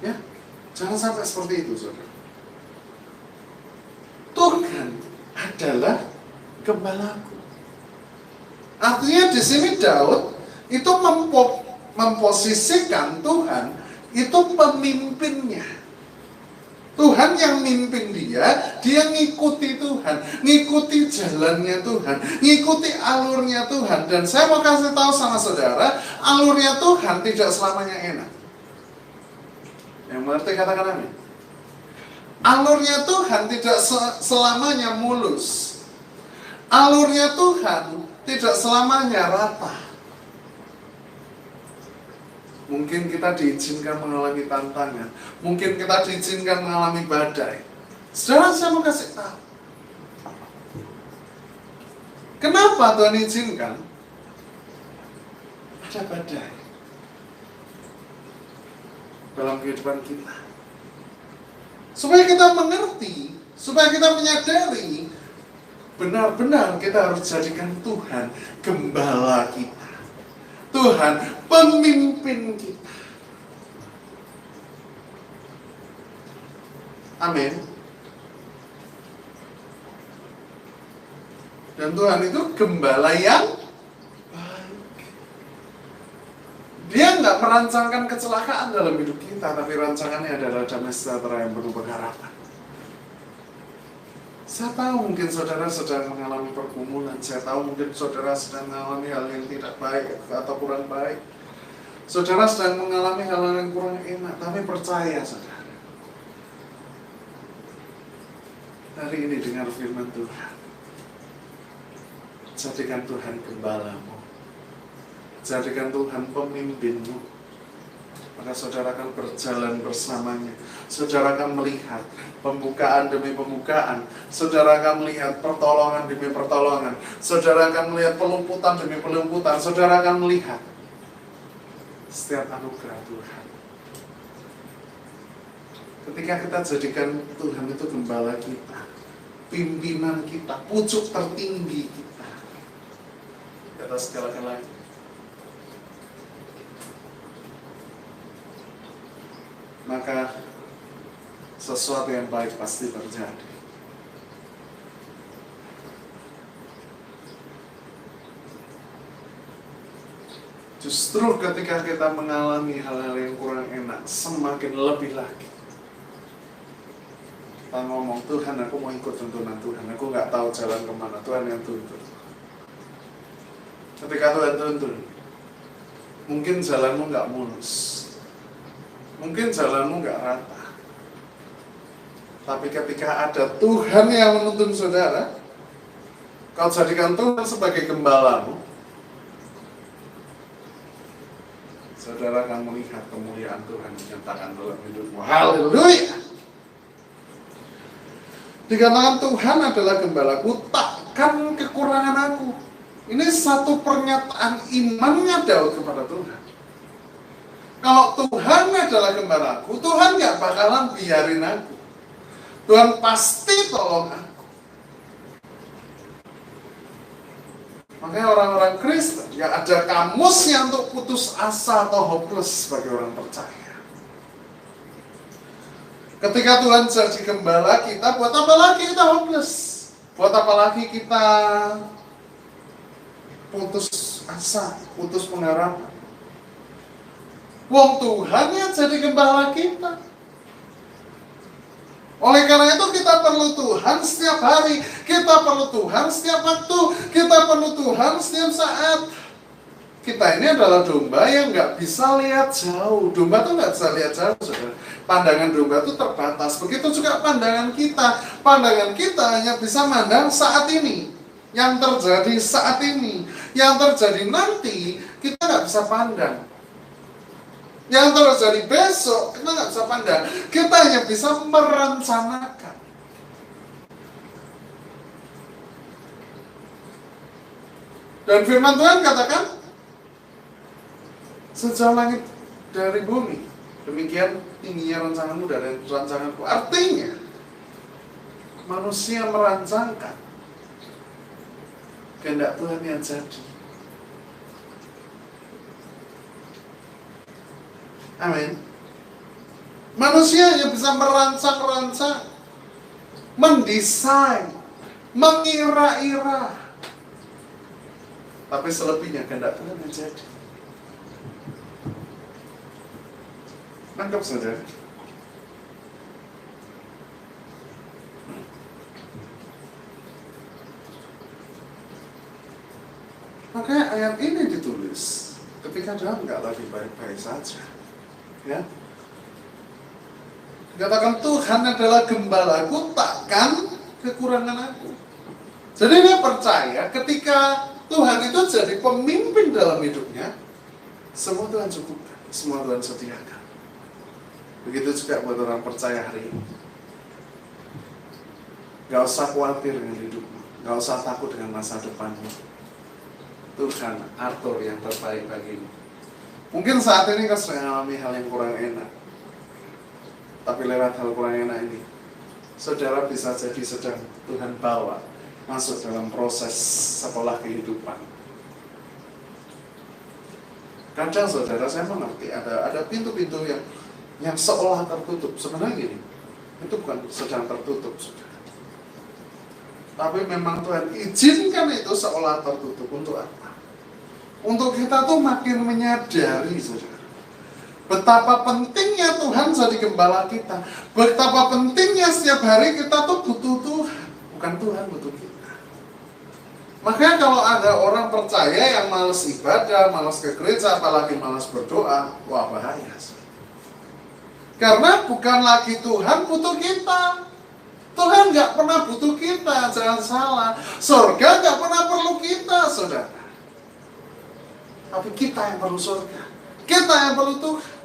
Ya, jangan sampai seperti itu, saudara. Tuhan adalah gembalaku. Artinya di sini Daud itu memposisikan Tuhan itu pemimpinnya. Tuhan yang mimpin dia ngikuti Tuhan, ngikuti jalannya Tuhan, ngikuti alurnya Tuhan. Dan saya mau kasih tahu sama saudara, alurnya Tuhan tidak selamanya enak. Yang mengerti katakan amin. Alurnya Tuhan tidak selamanya mulus. Alurnya Tuhan tidak selamanya rata. Mungkin kita diizinkan mengalami tantangan, mungkin kita diizinkan mengalami badai. Saudara, saya mau kasih tahu, kenapa Tuhan izinkan ada badai dalam kehidupan kita? Supaya kita mengerti, supaya kita menyadari, benar-benar kita harus jadikan Tuhan gembala kita, Tuhan pemimpin kita. Amin. Dan Tuhan itu gembala yang baik. Dia nggak merancangkan kecelakaan dalam hidup kita, tapi rancangannya adalah damai sejahtera yang penuh pengharapan. Saya tahu mungkin saudara sedang mengalami pergumulan, saya tahu mungkin saudara sedang mengalami hal yang tidak baik atau kurang baik. Saudara sedang mengalami hal yang kurang enak, tapi percaya saudara. Hari ini dengar firman Tuhan. Jadikan Tuhan gembalamu. Jadikan Tuhan pemimpinmu. Maka saudara akan berjalan bersamanya. Saudara akan melihat pembukaan demi pembukaan. Saudara akan melihat pertolongan demi pertolongan. Saudara akan melihat pelumputan demi pelumputan. Saudara akan melihat setiap anugerah Tuhan. Ketika kita jadikan Tuhan itu gembala kita, pimpinan kita, pucuk tertinggi kita di atas segala-galanya, maka sesuatu yang baik pasti terjadi. Justru ketika kita mengalami hal-hal yang kurang enak, semakin lebih lagi kita ngomong, Tuhan aku mau ikut tuntunan Tuhan, aku gak tahu jalan kemana, Tuhan yang tuntun. Ketika Tuhan tuntun, mungkin jalanmu gak mulus, mungkin jalanmu gak rata, tapi ketika ada Tuhan yang menuntun saudara, kau jadikan Tuhan sebagai gembalamu, saudara akan melihat kemuliaan Tuhan dinyatakan dalam hidupmu. Haleluya. Dikatakan Tuhan adalah gembalaku, takkan kekurangan aku. Ini satu pernyataan imannya Daud kepada Tuhan. Kalau Tuhan adalah gembalaku, Tuhan gak bakalan biarin aku. Tuhan pasti tolong aku. Makanya orang-orang Kristen ya ada kamusnya untuk putus asa atau hopeless bagi orang percaya. Ketika Tuhan jadi gembala kita, buat apa lagi kita hopeless? Buat apa lagi kita putus asa, putus pengharapan? Wong Tuhan yang jadi gembala kita. Oleh karena itu kita perlu Tuhan setiap hari, kita perlu Tuhan setiap waktu, kita perlu Tuhan setiap saat. Kita ini adalah domba yang nggak bisa lihat jauh. Domba tuh nggak bisa lihat jauh, saudara. Pandangan domba itu terbatas. Begitu juga pandangan kita. Pandangan kita hanya bisa mandang saat ini, yang terjadi saat ini, yang terjadi nanti kita nggak bisa pandang. Yang terjadi besok kita nggak bisa pandang, kita hanya bisa merencanakan. Dan firman Tuhan katakan, sejauh langit dari bumi, demikian tingginya rencanamu dari rancanganku. Artinya, manusia merancangkan kehendak Tuhan yang jadi. Amin. Manusia hanya bisa merancang-rancang, mendesain, mengira-ira. Tapi selebihnya kehendak Tuhan yang jadi. Nangkep saudara? Makanya ayat ini ditulis ketika Daud nggak lagi baik-baik saja. Ya. Dikatakan Tuhan adalah gembalaku, takkan kekurangan aku. Jadi dia percaya ketika Tuhan itu jadi pemimpin dalam hidupnya, semua Tuhan cukupkan, semua Tuhan sediakan. Begitu juga buat orang percaya hari ini. Gak usah khawatir dengan hidupmu, gak usah takut dengan masa depanmu. Tuhan atur yang terbaik bagimu. Mungkin saat ini kau sedang mengalami hal yang kurang enak, tapi lewat hal kurang enak ini, saudara bisa jadi sedang Tuhan bawa masuk dalam proses sekolah kehidupan. Kadang saudara, saya mengerti ada pintu-pintu yang seolah tertutup. Sebenarnya gini, itu bukan sedang tertutup, saudara. Tapi memang Tuhan izinkan itu seolah tertutup. Untuk apa? Untuk kita tuh makin menyadari, saudara, betapa pentingnya Tuhan jadi gembala kita. Betapa pentingnya setiap hari kita tuh butuh Tuhan, bukan Tuhan butuh kita. Makanya kalau ada orang percaya yang malas ibadah, malas ke gereja, apalagi malas berdoa, wah bahaya. Karena bukan lagi Tuhan butuh kita. Tuhan gak pernah butuh kita, jangan salah. Surga gak pernah perlu kita, saudara. Tapi kita yang perlu surga, kita yang perlu Tuhan.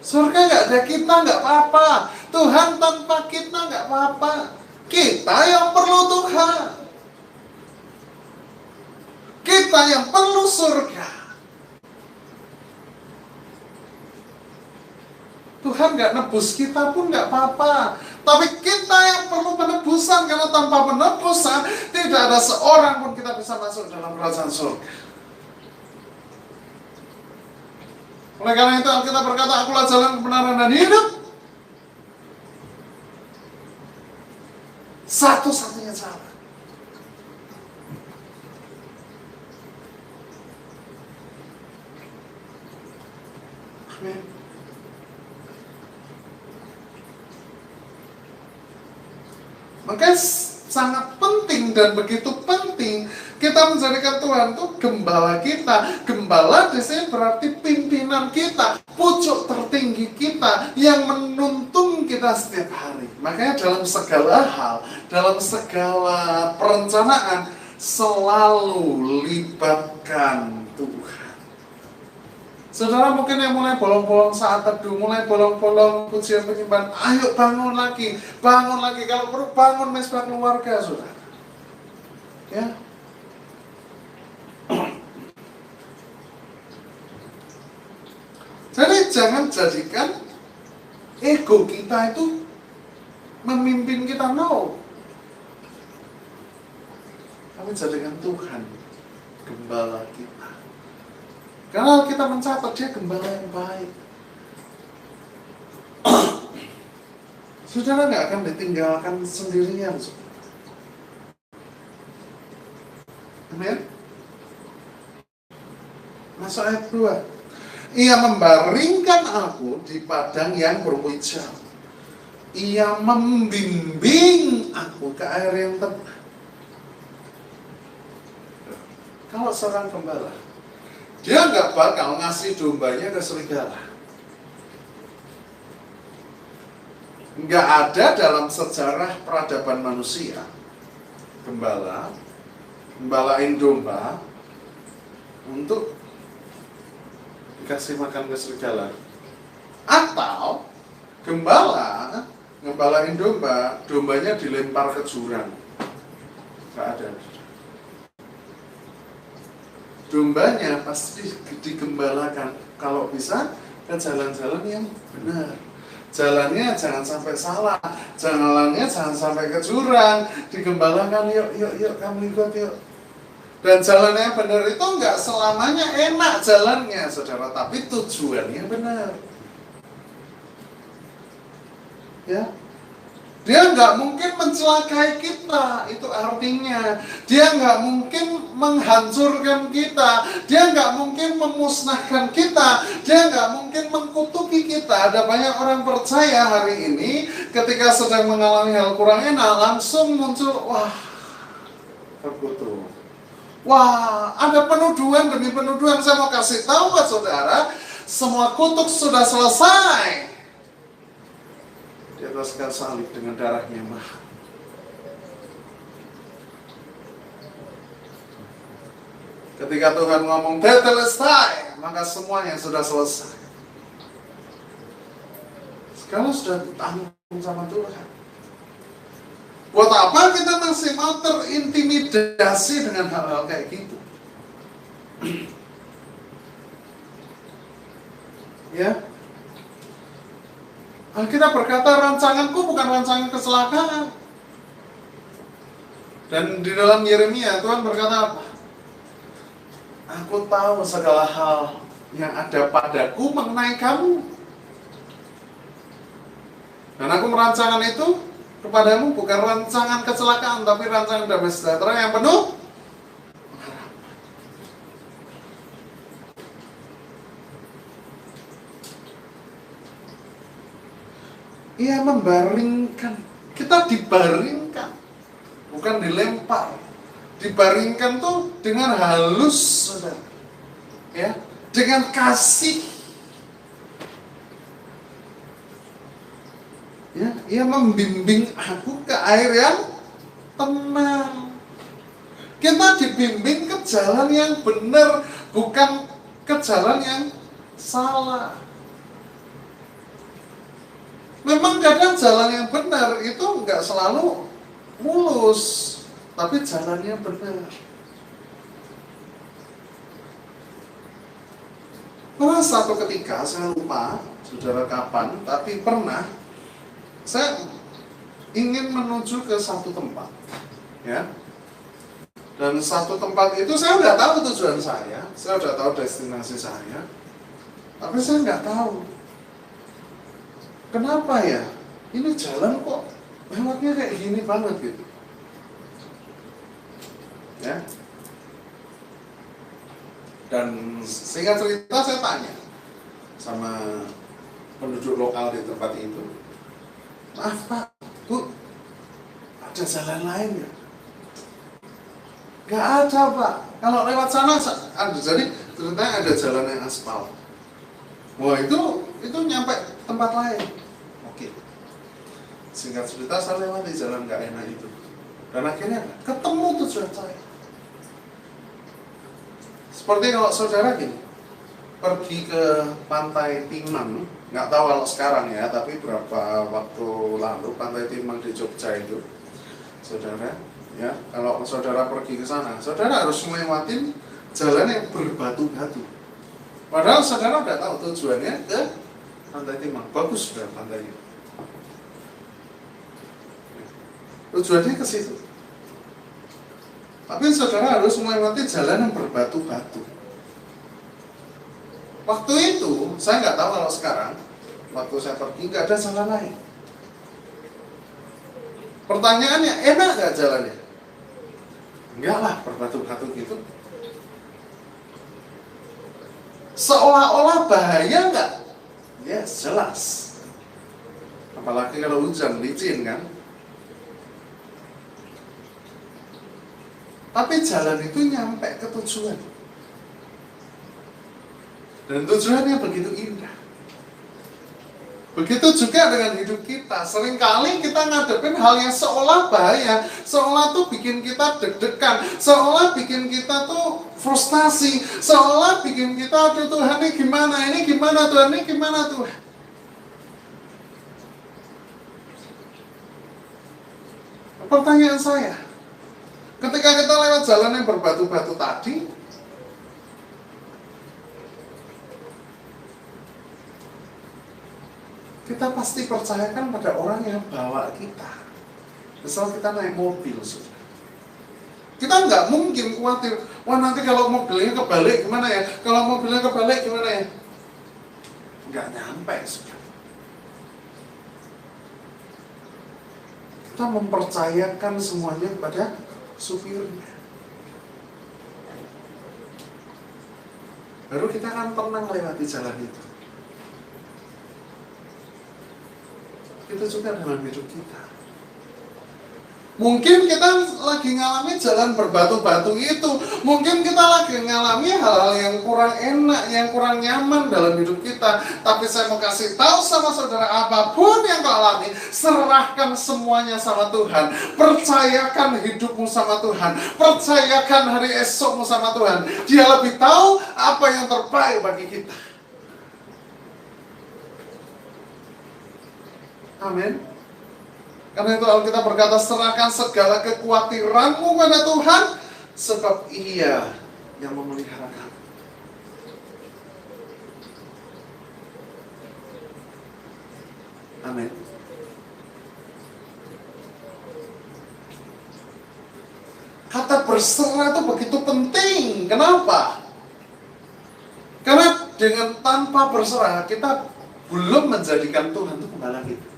Surga gak ada kita gak apa-apa, Tuhan tanpa kita gak apa-apa. Kita yang perlu Tuhan, kita yang perlu surga. Tuhan gak nebus kita pun gak apa-apa, tapi kita yang perlu penebusan. Karena tanpa penebusan tidak ada seorang pun kita bisa masuk dalam kerajaan surga. Oleh karena itu Alkitab berkata, akulah jalan, kebenaran dan hidup. Satu-satunya jalan. Amin. Makanya sangat penting dan begitu penting kita menjadikan Tuhan itu gembala kita. Gembala di sini berarti pimpinan kita, pucuk tertinggi kita yang menuntun kita setiap hari. Makanya dalam segala hal, dalam segala perencanaan selalu libatkan Tuhan. Saudara mungkin yang mulai bolong-bolong saat teduh, mulai bolong-bolong pujian penyembahan, ayo bangun lagi, kalau perlu bangun mesbah keluarga, saudara. Ya. Jadi jangan jadikan ego kita itu memimpin kita, no. Tapi jadikan Tuhan gembala kita. Karena kita mencatat dia gembala yang baik. Saudara nggak akan ditinggalkan sendirian. Amin. Masuk ayat 2. Ia membaringkan aku di padang yang berwujud. Ia membimbing aku ke air yang tenang. Kalau seorang gembala, dia nggak bakal ngasih dombanya ke serigala. Nggak ada dalam sejarah peradaban manusia gembalain domba untuk dikasih makan ke serigala. Atau ngembalain dombanya dilempar ke jurang. Nggak ada. Dombanya pasti digembalakan, kalau bisa ke jalan-jalan yang benar. Jalannya jangan sampai salah, jalannya jangan sampai ke jurang, digembalakan, yuk kamu ikut yuk. Dan jalan yang benar itu nggak selamanya enak jalannya, saudara, tapi tujuannya benar. Ya. Dia nggak mungkin mencelakai kita, itu artinya. Dia nggak mungkin menghancurkan kita, dia nggak mungkin memusnahkan kita, dia nggak mungkin mengkutuki kita. Ada banyak orang percaya hari ini ketika sedang mengalami hal kurang enak, langsung muncul, wah, terkutuk. Wah, ada penuduhan demi penuduhan. Saya mau kasih tahu ke saudara, semua kutuk sudah selesai di atas kayu salib dengan darahnya mahal. Ketika Tuhan ngomong tetelestai, maka semuanya sudah selesai. Sekarang sudah ditanggung sama Tuhan. Buat apa kita masih mau terintimidasi dengan hal-hal kayak gitu? Ya. Alkitab berkata rancanganku bukan rancangan kecelakaan. Dan di dalam Yeremia Tuhan berkata apa? Aku tahu segala hal yang ada padaku mengenai kamu. Dan aku merancangkan itu kepadamu bukan rancangan kecelakaan, tapi rancangan damai sejahtera yang penuh. Ia membaringkan, kita dibaringkan, bukan dilempar. Dibaringkan tuh dengan halus, saudara, ya, dengan kasih. Ya, ia membimbing aku ke air yang tenang. Kita dibimbing ke jalan yang benar, bukan ke jalan yang salah. Memang kadang jalan yang benar itu nggak selalu mulus, tapi jalannya benar. Pernah satu ketika, saya lupa, saudara kapan, tapi pernah, saya ingin menuju ke satu tempat, ya. Dan satu tempat itu saya udah tahu tujuan saya udah tahu destinasi saya, tapi saya nggak tahu. Kenapa ya? Ini jalan kok lewatnya kayak gini banget gitu. Ya. Dan singkat cerita saya tanya sama penduduk lokal di tempat itu. Maaf Pak, Bu, ada jalan lain nggak? Nggak ada Pak. Kalau lewat sana ada, jadi ceritanya ada jalan yang aspal. Wah itu nyampe tempat lain. Oke. Singkat cerita saya lewat di jalan nggak enak itu. Dan akhirnya ketemu tujuan saya. Seperti kalau saudara gini, pergi ke pantai Timang, nggak tahu kalau sekarang ya, tapi berapa waktu lalu pantai Timang di Jogja itu, saudara, ya kalau saudara pergi ke sana, saudara harus melewatin jalan yang berbatu-batu. Padahal saudara udah tahu tujuannya ke pantai Timang, bagus sudah pantainya. Tujuannya ke situ. Tapi saudara harus melewati jalan yang berbatu-batu. Waktu itu, saya nggak tahu kalau sekarang, waktu saya pergi nggak ada jalan lain. Pertanyaannya, enak nggak jalannya? Enggak lah, berbatu-batu gitu. Seolah-olah bahaya nggak? Ya, jelas. Apalagi kalau hujan, licin kan? Tapi jalan itu nyampe ke tujuan. Dan tujuannya begitu indah. Begitu juga dengan hidup kita. Seringkali kita ngadepin hal yang seolah bahaya, seolah tuh bikin kita deg-degan, seolah bikin kita tuh frustasi, seolah bikin kita, aduh Tuhan ini gimana Tuhan, ini gimana Tuhan. Pertanyaan saya, ketika kita lewat jalan yang berbatu-batu tadi, kita pasti percayakan pada orang yang bawa kita. Misal kita naik mobil, sudah. Kita nggak mungkin khawatir, wah nanti kalau mobilnya kebalik gimana ya? Kalau mobilnya kebalik gimana ya? Nggak nyampe, sudah. Kita mempercayakan semuanya pada supirnya. Baru kita akan tenang lewati jalan itu. Itu juga dalam hidup kita. Mungkin kita lagi ngalami jalan berbatu-batu itu. Mungkin kita lagi ngalami hal-hal yang kurang enak, yang kurang nyaman dalam hidup kita. Tapi saya mau kasih tahu sama saudara, apapun yang kau alami, serahkan semuanya sama Tuhan. Percayakan hidupmu sama Tuhan. Percayakan hari esokmu sama Tuhan. Dia lebih tahu apa yang terbaik bagi kita. Amin. Karena itu Alkitab berkata, serahkan segala kekhawatiranmu pada Tuhan, sebab Ia yang memelihara kamu. Amin. Kata berserah itu begitu penting. Kenapa? Karena dengan tanpa berserah, kita belum menjadikan Tuhan itu gembala kita.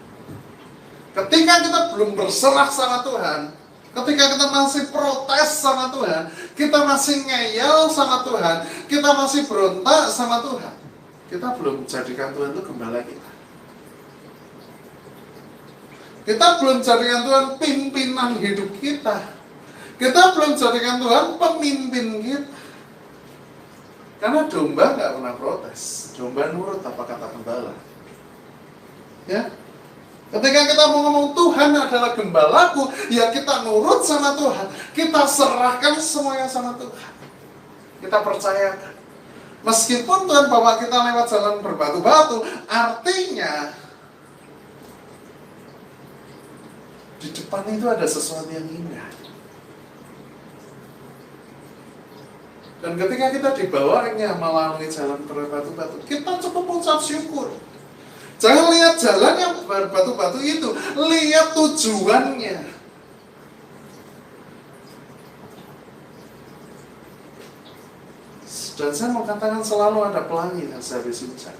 Ketika kita belum berserah sama Tuhan, ketika kita masih protes sama Tuhan, kita masih ngeyel sama Tuhan, kita masih berontak sama Tuhan, kita belum jadikan Tuhan itu gembala kita. Kita belum jadikan Tuhan pimpinan hidup kita. Kita belum jadikan Tuhan pemimpin kita. Karena domba nggak pernah protes, domba nurut apa kata gembala. Ya. Ketika kita mau ngomong Tuhan adalah gembalaku, ya kita nurut sama Tuhan. Kita serahkan semuanya sama Tuhan. Kita percayakan. Meskipun Tuhan bawa kita lewat jalan berbatu-batu, artinya di depan itu ada sesuatu yang indah. Dan ketika kita dibawanya melalui jalan berbatu-batu, kita cukup mengucap syukur. Jangan lihat jalan yang berbatu-batu itu, lihat tujuannya. Dan saya mau katakan selalu ada pelangi yang sehabis hujan.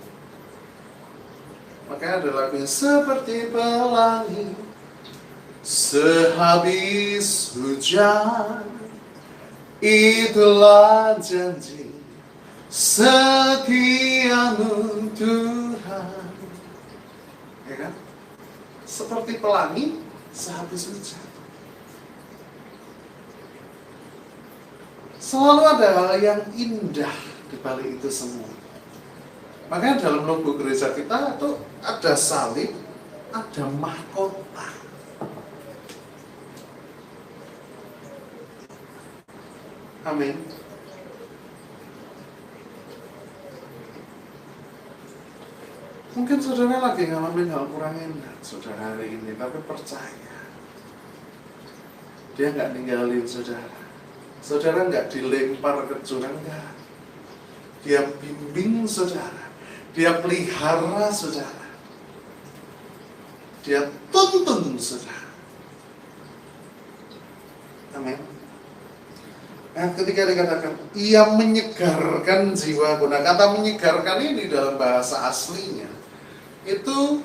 Makanya ada lagunya, seperti pelangi sehabis hujan, itulah janji setiamu Tuhan. Ya kan? Seperti pelangi sehabis hujan. Selalu ada hal yang indah di balik itu semua. Makanya dalam logo gereja kita itu ada salib, ada mahkota. Amin. Mungkin saudara lagi ngalamin hal kurang enak, saudara hari ini, tapi percaya, dia nggak ninggalin saudara. Saudara nggak dilempar ke jurang, enggak. Dia bimbing saudara, dia pelihara saudara, dia tuntun saudara. Amin. Nah, ketika dikatakan ia menyegarkan jiwaku. Nah, kata menyegarkan ini dalam bahasa aslinya itu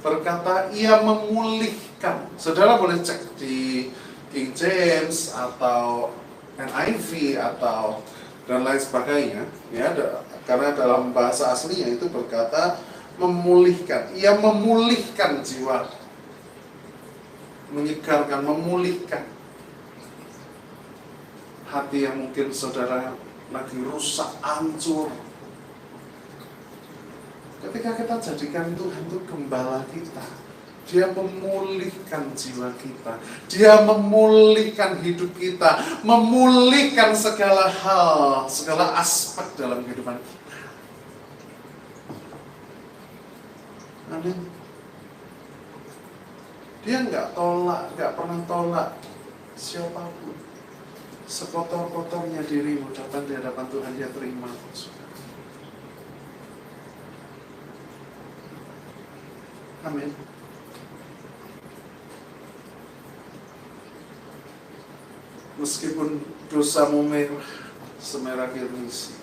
berkata ia memulihkan. Saudara boleh cek di King James atau NIV atau dan lain sebagainya, ya, karena dalam bahasa aslinya itu berkata memulihkan. Ia memulihkan jiwa, menyegarkan, memulihkan hati yang mungkin saudara lagi rusak, hancur. Ketika kita jadikan Tuhan itu gembala kita, dia memulihkan jiwa kita, dia memulihkan hidup kita, memulihkan segala hal, segala aspek dalam kehidupan kita. Amin. Dia nggak pernah tolak siapapun. Sekotor-kotornya dirimu datang di hadapan Tuhan, dia terima. Amin. Meskipun dosamu merah semerah kirmisi,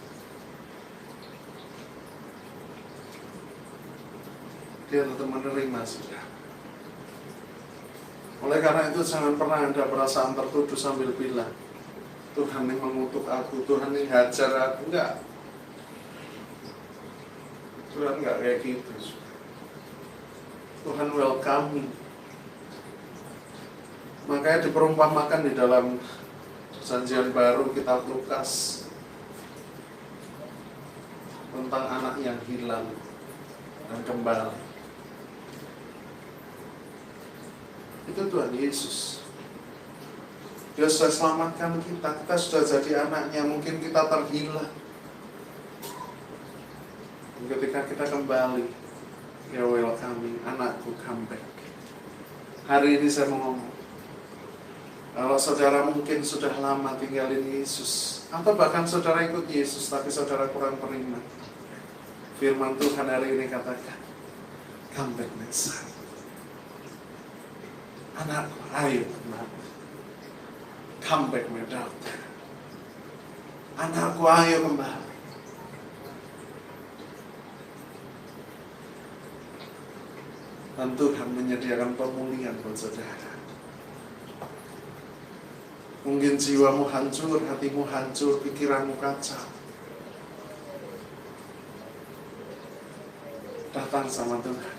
dia tetap menerima sudah. Oleh karena itu jangan pernah ada perasaan tertuduh sambil bilang, Tuhan yang mengutuk aku, Tuhan yang hajar aku. Enggak. Tuhan enggak kayak gitu. Tuhan welcoming. Makanya diperumpamakan di dalam Perjanjian Baru kitab Lukas tentang anak yang hilang dan kembali. Itu Tuhan Yesus. Dia sudah selamatkan kita sudah jadi anaknya, mungkin kita terhilang. Dan ketika kita kembali, ya welcoming, anakku come back. Hari ini saya mau ngomong, kalau saudara mungkin sudah lama tinggalin Yesus, atau bahkan saudara ikut Yesus tapi saudara kurang beriman, firman Tuhan hari ini katakan, come back next time. Anakku, ayo kembali. Come back my daughter. Anakku, ayo kembali. Dan Tuhan menyediakan pemulihan buat saudara. Mungkin jiwamu hancur, hatimu hancur, pikiranmu kacau. Datang sama Tuhan.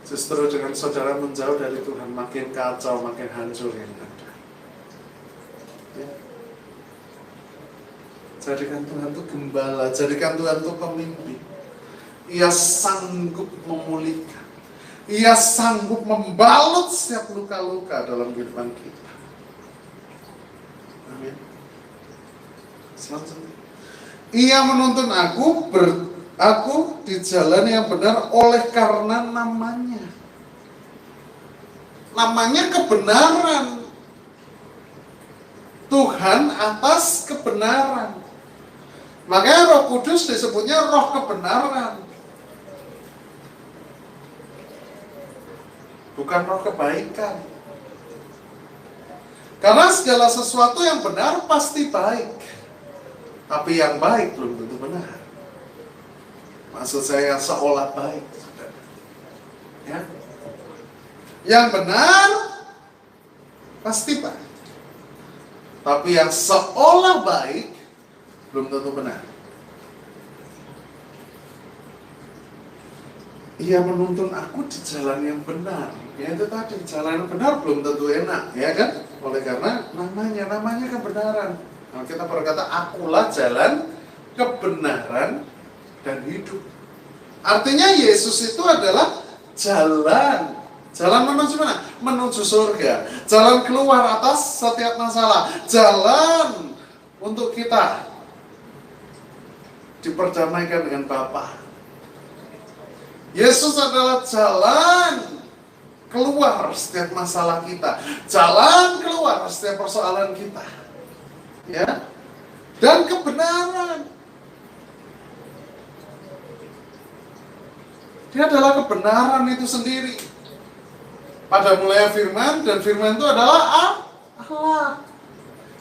Justru dengan saudara menjauh dari Tuhan, makin kacau, makin hancur yang ada. Ya. Jadikan Tuhan itu gembala, jadikan Tuhan itu pemimpin. Ia sanggup memulihkan, ia sanggup membalut setiap luka-luka dalam kehidupan kita. Amin. Selanjutnya, ia menuntun aku di jalan yang benar oleh karena namanya. Namanya kebenaran. Tuhan atas kebenaran. Makanya Roh Kudus disebutnya Roh kebenaran. Bukan roh kebaikan. Karena segala sesuatu yang benar pasti baik. Tapi yang baik belum tentu benar. Maksud saya seolah baik. Ya. Yang benar pasti baik. Tapi yang seolah baik belum tentu benar. Ia menuntun aku di jalan yang benar. Ya itu tadi, jalan yang benar belum tentu enak, ya kan? Oleh karena namanya kebenaran. Nah, kita berkata, akulah jalan, kebenaran, dan hidup. Artinya Yesus itu adalah jalan. Jalan menuju mana? Menuju surga. Jalan keluar atas setiap masalah. Jalan untuk kita diperdamaikan dengan Bapa. Yesus adalah jalan keluar setiap masalah kita, jalan keluar setiap persoalan kita, ya, dan kebenaran. Dia adalah kebenaran itu sendiri. Pada mulanya firman, dan firman itu adalah Allah.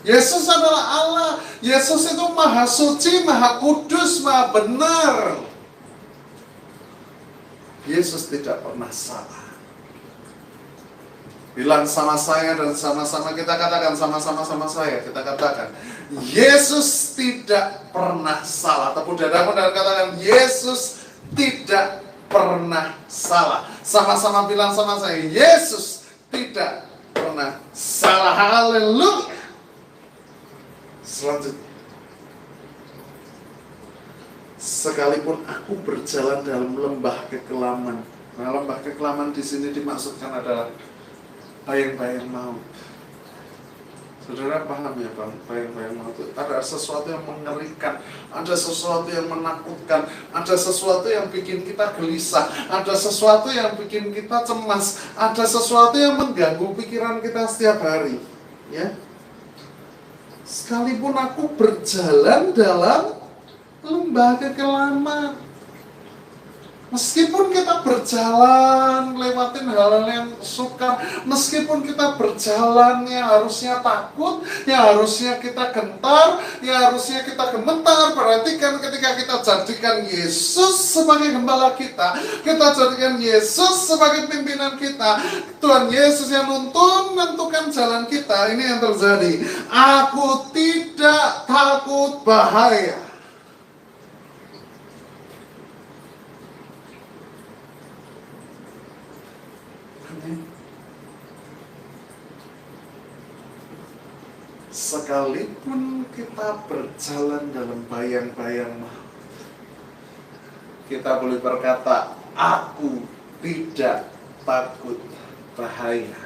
Yesus adalah Allah. Yesus itu maha suci, maha kudus, maha benar. Yesus tidak pernah salah. Bilang sama saya dan sama-sama kita katakan, sama-sama saya kita katakan, Yesus tidak pernah salah. Tepuk dadamu dan katakan, Yesus tidak pernah salah. Sama-sama bilang sama saya, Yesus tidak pernah salah. Haleluya. Selanjutnya, sekalipun aku berjalan dalam lembah kekelaman. Nah, lembah kekelaman di sini dimaksudkan adalah bayang-bayang maut. Saudara paham ya Bang? Bayang-bayang maut itu ada sesuatu yang mengerikan, ada sesuatu yang menakutkan, ada sesuatu yang bikin kita gelisah, ada sesuatu yang bikin kita cemas, ada sesuatu yang mengganggu pikiran kita setiap hari, ya. Sekalipun aku berjalan dalam lembah kekelaman, meskipun kita berjalan lewatin hal-hal yang sukar, meskipun kita berjalan yang harusnya takut, yang harusnya kita gentar, yang harusnya kita gemetar, perhatikan ketika kita jadikan Yesus sebagai gembala kita jadikan Yesus sebagai pimpinan kita, Tuhan Yesus yang menentukan jalan kita, ini yang terjadi. Aku tidak takut bahaya. Sekalipun kita berjalan dalam bayang-bayang maut, kita boleh berkata, aku tidak takut bahaya.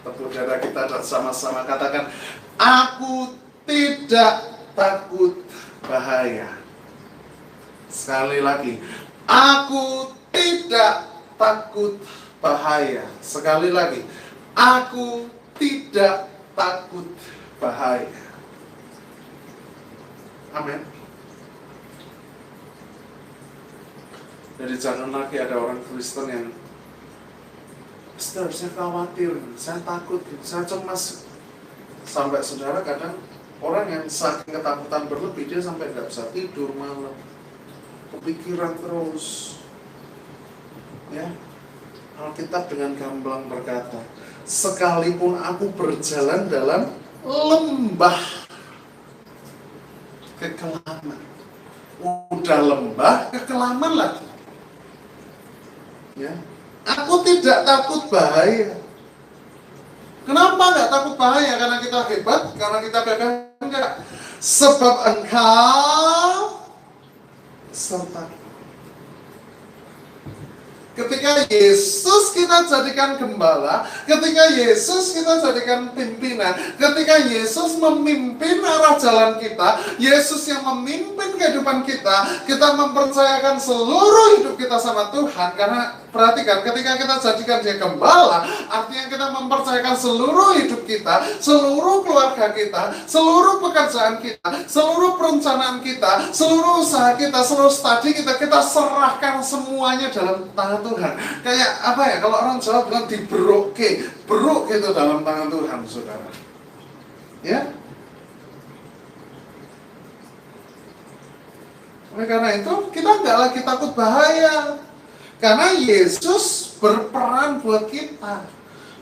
Tepuk dada kita dan sama-sama katakan, aku tidak takut bahaya. Sekali lagi, aku tidak takut bahaya. Sekali lagi, aku tidak takut bahaya. Amin. Jadi jangan lagi ada orang Kristen yang saya khawatir, saya takut, saya cemas. Sampai saudara kadang orang yang saking ketakutan berlebih, dia sampai nggak bisa tidur malam, kepikiran terus. Ya, Alkitab dengan gamblang berkata, sekalipun aku berjalan dalam lembah kekelaman. Udah lembah kekelaman lagi. Ya, aku tidak takut bahaya. Kenapa nggak takut bahaya? Karena kita hebat, karena kita gagah? Enggak. Sebab Engkau sertaku. Ketika Yesus kita jadikan gembala, ketika Yesus kita jadikan pimpinan, ketika Yesus memimpin arah jalan kita, Yesus yang memimpin kehidupan kita, kita mempercayakan seluruh hidup kita sama Tuhan. Karena perhatikan, ketika kita jadikan dia gembala, artinya kita mempercayakan seluruh hidup kita, seluruh keluarga kita, seluruh pekerjaan kita, seluruh perencanaan kita, seluruh usaha kita, seluruh studi kita serahkan semuanya dalam tangan Tuhan. Kayak apa ya, kalau orang Jawa bilang diberuke, beruk itu dalam tangan Tuhan, saudara. Ya. Oleh karena itu, kita nggak lagi takut bahaya. Karena Yesus berperan buat kita.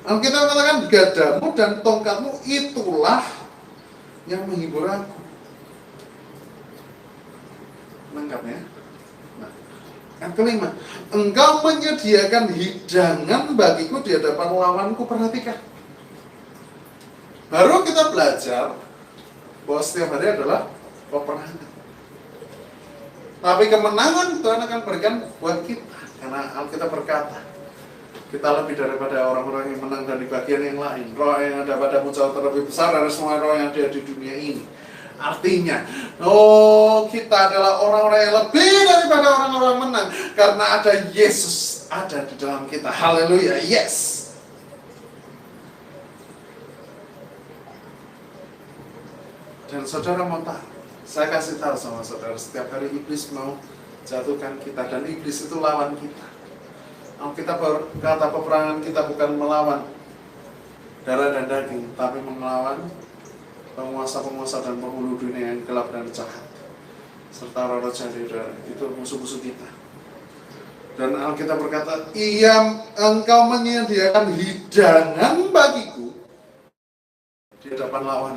Kita katakan, gadamu dan tongkatmu itulah yang menghibur aku. Lengkap ya? Yang kelima, engkau menyediakan hidangan bagiku di hadapan lawanku. Perhatikan. Baru kita belajar bahwa setiap hari adalah peperangan. Tapi kemenangan Tuhan akan berikan buat kita. Karena Alkitab berkata, kita lebih daripada orang-orang yang menang dari bagian yang lain. Roh yang ada padamu jauh terlebih besar dari semua roh yang ada di dunia ini. Artinya, kita adalah orang-orang yang lebih daripada orang-orang menang karena ada Yesus ada di dalam kita. Haleluya, yes. Dan saudara mau tahu, saya kasih tahu sama saudara, setiap hari iblis mau jatuhkan kita, dan iblis itu lawan kita. Kita berkata peperangan kita bukan melawan darah dan daging, tapi melawan penguasa-penguasa dan penghulu dunia yang gelap dan jahat, serta roh-roh jahat di udara. Itu musuh-musuh kita. Dan Alkitab berkata, engkau menyediakan hidangan bagiku di hadapan lawan.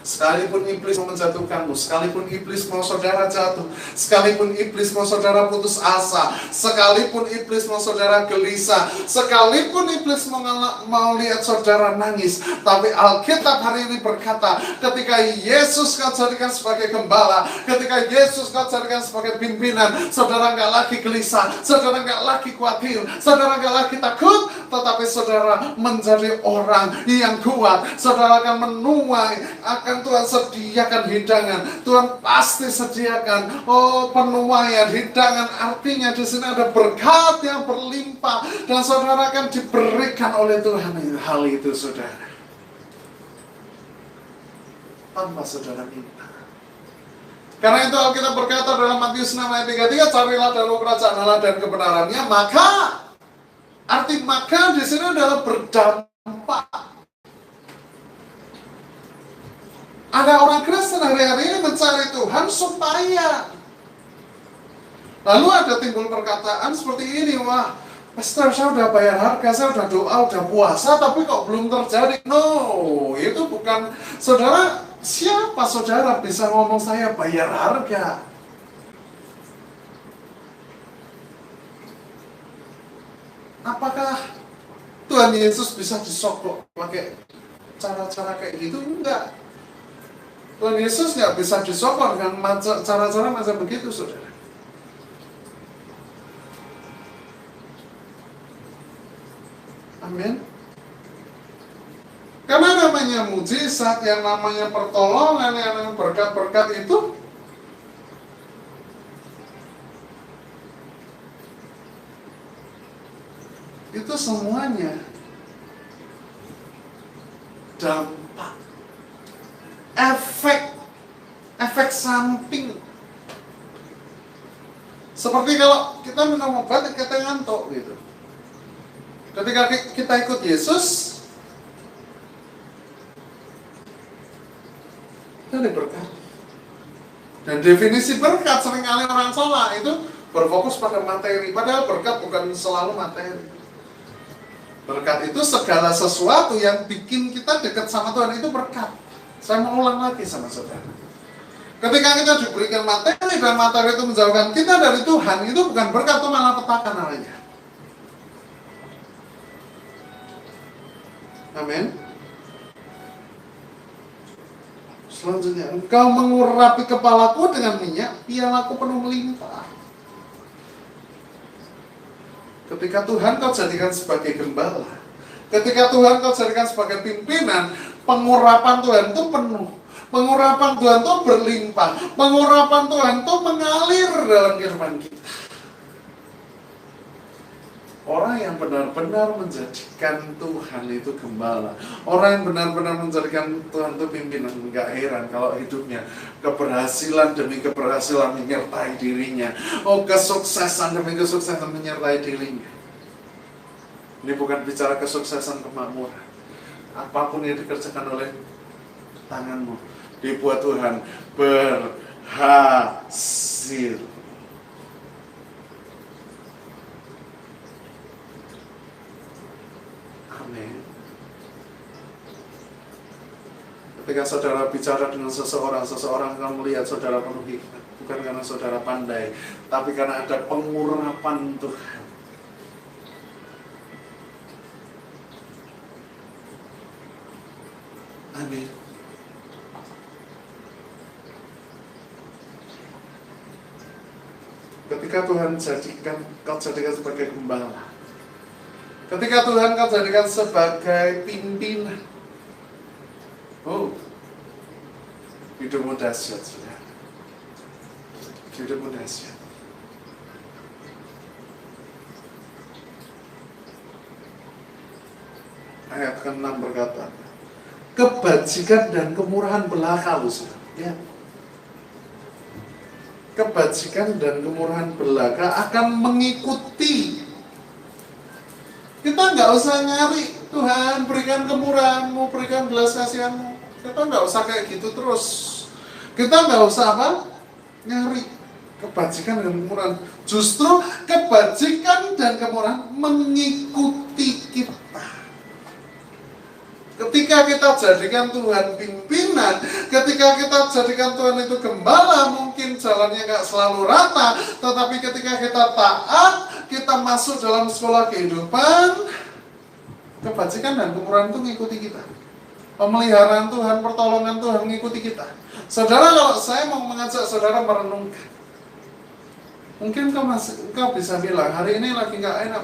Sekalipun iblis mau menjatuhkanmu, sekalipun iblis mau saudara jatuh, sekalipun iblis mau saudara putus asa, sekalipun iblis mau saudara gelisah, sekalipun iblis mau lihat saudara nangis, tapi Alkitab hari ini berkata, ketika Yesus kau jadikan sebagai gembala, ketika Yesus kau jadikan sebagai pimpinan, saudara nggak lagi gelisah, saudara nggak lagi khawatir, saudara nggak lagi takut, tetapi saudara menjadi orang yang kuat. Saudara akan menuai, Tuhan sediakan hidangan. Tuhan pasti sediakan penuaian hidangan. Artinya di sini ada berkat yang berlimpah dan saudara akan diberikan oleh Tuhan. Hal itu saudara, tanpa saudara minta. Karena itu Alkitab berkata dalam Matius 6 ayat 33, carilah dahulu kerajaan Allah dan kebenarannya, maka di sini adalah berdampak. Ada orang Kristen hari-hari ini mencari Tuhan supaya. Lalu ada timbul perkataan seperti ini, wah, pastor, saya udah bayar harga, saya udah doa, udah puasa, tapi kok belum terjadi. No, itu bukan. Saudara, siapa saudara bisa ngomong saya bayar harga? Apakah Tuhan Yesus bisa disogok pakai cara-cara kayak gitu? Enggak. Tuhan Yesus nggak bisa disokong dengan cara-cara macam begitu, saudara. Amin. Karena namanya mujizat, yang namanya pertolongan, yang namanya berkat-berkat itu semuanya dampak, efek samping. Seperti kalau kita minum obat, kita ngantuk gitu. Ketika kita ikut Yesus, kita diberkati. Dan definisi berkat seringkali orang salah, itu berfokus pada materi. Padahal berkat bukan selalu materi. Berkat itu segala sesuatu yang bikin kita dekat sama Tuhan, itu berkat. Saya mau ulang lagi sama saudara. Ketika kita diberikan materi dan materi itu menjauhkan kita dari Tuhan, itu bukan berkat, itu malah petaka namanya. Amin. Selanjutnya, engkau mengurapi kepalaku dengan minyak, pialaku penuh melimpah. Ketika Tuhan kau jadikan sebagai gembala, ketika Tuhan kau jadikan sebagai pimpinan, pengurapan Tuhan itu penuh. Pengurapan Tuhan itu berlimpah. Pengurapan Tuhan itu mengalir dalam kehidupan kita. Orang yang benar-benar menjadikan Tuhan itu gembala, orang yang benar-benar menjadikan Tuhan itu pimpinan, enggak heran kalau hidupnya keberhasilan demi keberhasilan menyertai dirinya. Kesuksesan demi kesuksesan menyertai dirinya. Ini bukan bicara kesuksesan kemakmuran. Apapun yang dikerjakan oleh tanganmu, dibuat Tuhan berhasil. Amin. Ketika saudara bicara dengan seseorang akan melihat saudara penuh hikmat, bukan karena saudara pandai, tapi karena ada pengurapan Tuhan. Amin. Ketika Tuhan kau jadikan sebagai gembala, ketika Tuhan kau jadikan sebagai pimpinan, Hidupmu dahsyat, saudara. Hidupmu dahsyat. Ayat ke-6 berkata, kebajikan dan kemurahan belaka, saudara. Ya. Kebajikan dan kemurahan belaka akan mengikuti. Kita nggak usah nyari, Tuhan berikan kemurahan-Mu, berikan belas kasihan-Mu. Kita nggak usah kayak gitu terus. Kita nggak usah apa? Nyari kebajikan dan kemurahan. Justru kebajikan dan kemurahan mengikuti kita. Ketika kita jadikan Tuhan pimpinan, ketika kita jadikan Tuhan itu gembala, mungkin jalannya nggak selalu rata, tetapi ketika kita taat, kita masuk dalam sekolah kehidupan, kebajikan dan kemurahan itu mengikuti kita. Pemeliharaan Tuhan, pertolongan Tuhan mengikuti kita. Saudara, kalau saya mau mengajak saudara merenungkan, mungkin kau bisa bilang, hari ini lagi nggak enak,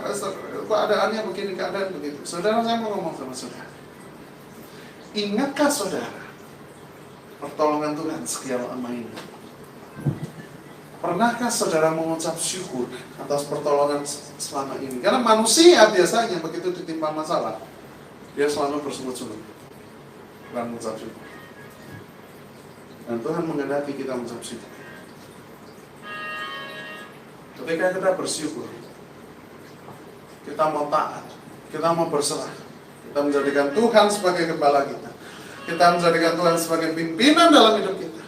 keadaannya begini, keadaan begitu. Saudara, saya mau ngomong sama saudara. Ingatkah saudara pertolongan Tuhan sekian lama ini? Pernahkah saudara mengucap syukur atas pertolongan selama ini? Karena manusia biasanya begitu ditimpa masalah, dia selalu bersungut-sungut, bukan mengucap syukur. Dan Tuhan menghendaki kita mengucap syukur. Ketika kita bersyukur, kita mau taat, kita mau berserah, kita menjadikan Tuhan sebagai gembala kita, kita menjadikan Tuhan sebagai pimpinan dalam hidup kita,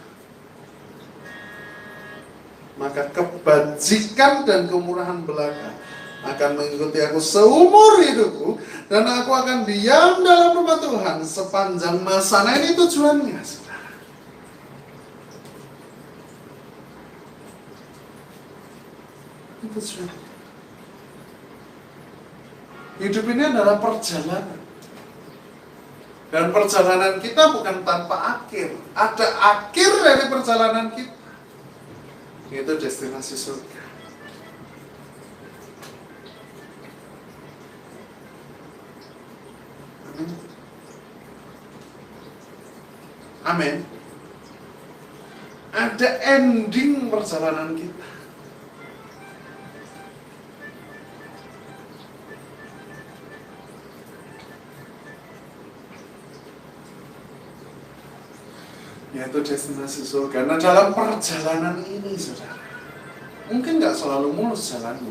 maka kebajikan dan kemurahan belaka akan mengikuti aku seumur hidupku, dan aku akan diam dalam rumah Tuhan sepanjang masa. Nah, ini tujuannya, saudara. Ini tujuannya. Hidup ini adalah perjalanan. Dan perjalanan kita bukan tanpa akhir. Ada akhir dari perjalanan kita, yaitu destinasi surga. Amin. Amin. Ada ending perjalanan kita. Yaitu destinasi surga. Nah, dalam perjalanan ini, saudara, mungkin nggak selalu mulus jalanmu.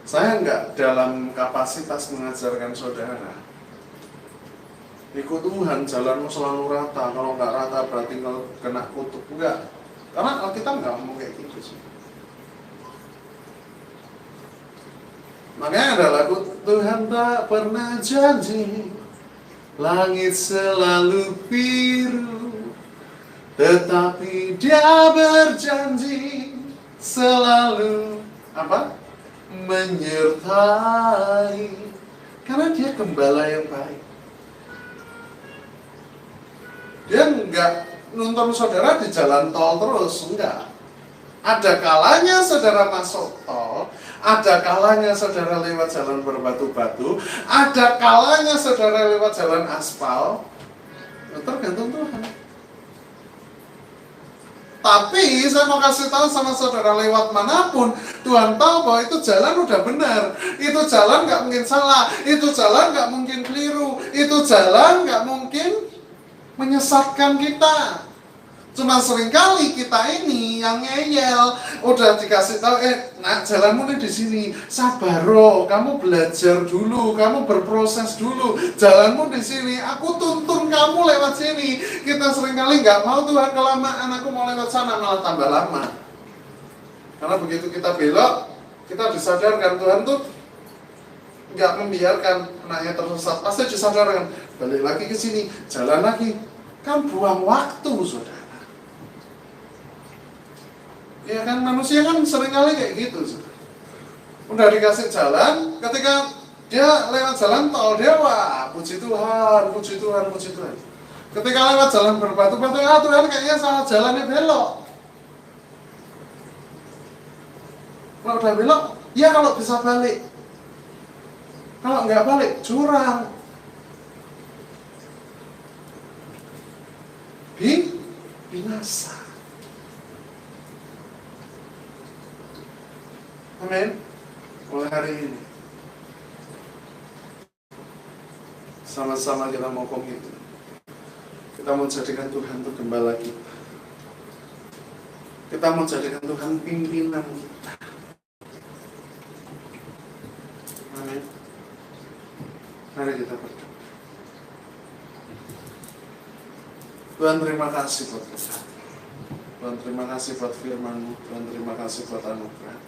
Saya nggak dalam kapasitas mengajarkan saudara, ikut Tuhan, jalanmu selalu rata. Kalau nggak rata berarti kena kutuk. Enggak. Karena Alkitab nggak ngomong kayak gitu sih. Makanya ada lagu, Tuhan tak pernah janji langit selalu biru, tetapi Dia berjanji selalu apa? Menyertai. Karena Dia gembala yang baik. Dia enggak nuntun saudara di jalan tol terus, enggak. Ada kalanya saudara masuk tol, ada kalanya saudara lewat jalan berbatu-batu, ada kalanya saudara lewat jalan aspal. Tergantung Tuhan. Tapi saya mau kasih tahu sama saudara, lewat manapun Tuhan tahu bahwa itu jalan udah benar, itu jalan nggak mungkin salah, itu jalan nggak mungkin keliru, itu jalan nggak mungkin menyesatkan kita. Cuma seringkali kita ini yang ngeyel, udah dikasih tahu, nah jalanmu nih di sini, sabaro, kamu belajar dulu, kamu berproses dulu, jalanmu di sini, aku tuntun kamu lewat sini. Kita seringkali nggak mau, Tuhan kelamaan, aku mau lewat sana, malah tambah lama. Karena begitu kita belok, kita disadarkan Tuhan tuh nggak membiarkan anaknya tersesat, pasti disadarkan, balik lagi ke sini, jalan lagi, kan buang waktu, saudara. Ya kan, manusia kan seringkali kayak gitu. Udah dikasih jalan, ketika dia lewat jalan tol, dia wah puji Tuhan, puji Tuhan, puji Tuhan. Ketika lewat jalan berbatu-batu, Tuhan kayaknya salah jalannya, belok. Kalau udah belok, ya kalau bisa balik. Kalau nggak balik, curang. binasa. Amin. Mulai hari ini sama-sama kita mau komitmen. Kita mau jadikan Tuhan itu gembala kita. Kita mau jadikan Tuhan pimpinan kita. Amin. Mari kita berdoa. Tuhan, terima kasih buat kita. Tuhan, terima kasih buat firman-Mu. Tuhan, terima kasih buat anugerah.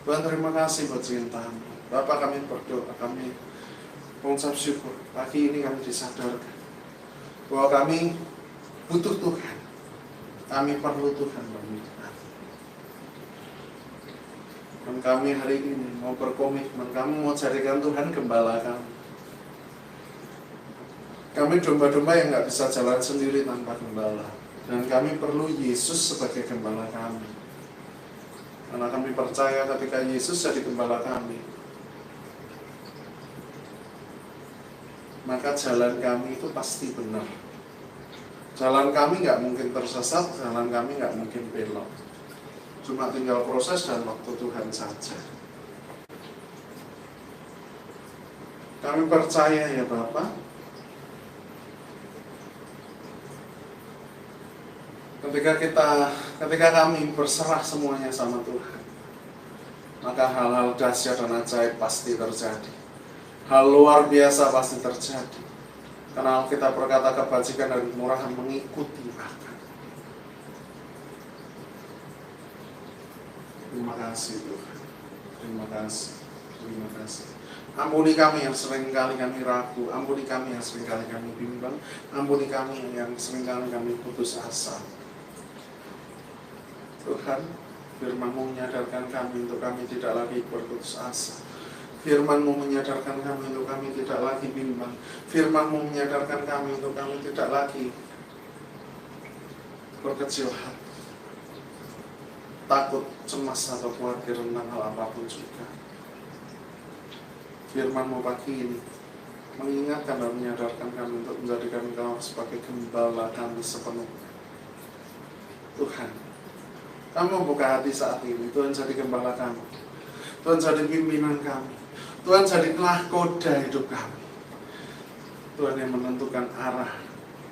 Tuhan, terima kasih buat cinta-Mu. Bapa, kami berdoa, kami mengucap syukur. Pagi ini kami disadarkan bahwa kami butuh Tuhan. Kami perlu Tuhan bagi kami. Dan kami hari ini mau berkomitmen, kami mau jadikan Tuhan gembala kami. Kami domba-domba yang gak bisa jalan sendiri tanpa gembala. Dan kami perlu Yesus sebagai gembala kami. Karena kami percaya ketika Yesus jadi gembala kami, maka jalan kami itu pasti benar. Jalan kami gak mungkin tersesat, jalan kami gak mungkin belok. Cuma tinggal proses dan waktu Tuhan saja. Kami percaya ya Bapak, ketika kami berserah semuanya sama Tuhan, maka hal-hal dahsyat dan ajaib pasti terjadi. Hal luar biasa pasti terjadi. Karena kita berkata kebajikan dan kemurahan mengikuti akan. Terima kasih Tuhan. Terima kasih. Terima kasih. Ampuni kami yang seringkali kami ragu, ampuni kami yang seringkali kami bimbang, ampuni kami yang seringkali kami putus asa. Tuhan, firman-Mu menyadarkan kami untuk kami tidak lagi berputus asa. Firman-Mu menyadarkan kami untuk kami tidak lagi bimbang. Firman-Mu menyadarkan kami untuk kami tidak lagi berkecil hati, takut, cemas, atau khawatir tentang hal apapun juga. Firman-Mu pagi ini mengingatkan dan menyadarkan kami untuk menjadikan Engkau sebagai gembala kami sepenuhnya. Tuhan, kami membuka hati saat ini. Tuhan jadi gembala kami. Tuhan jadi pimpinan kami. Tuhan jadi nahkoda hidup kami. Tuhan yang menentukan arah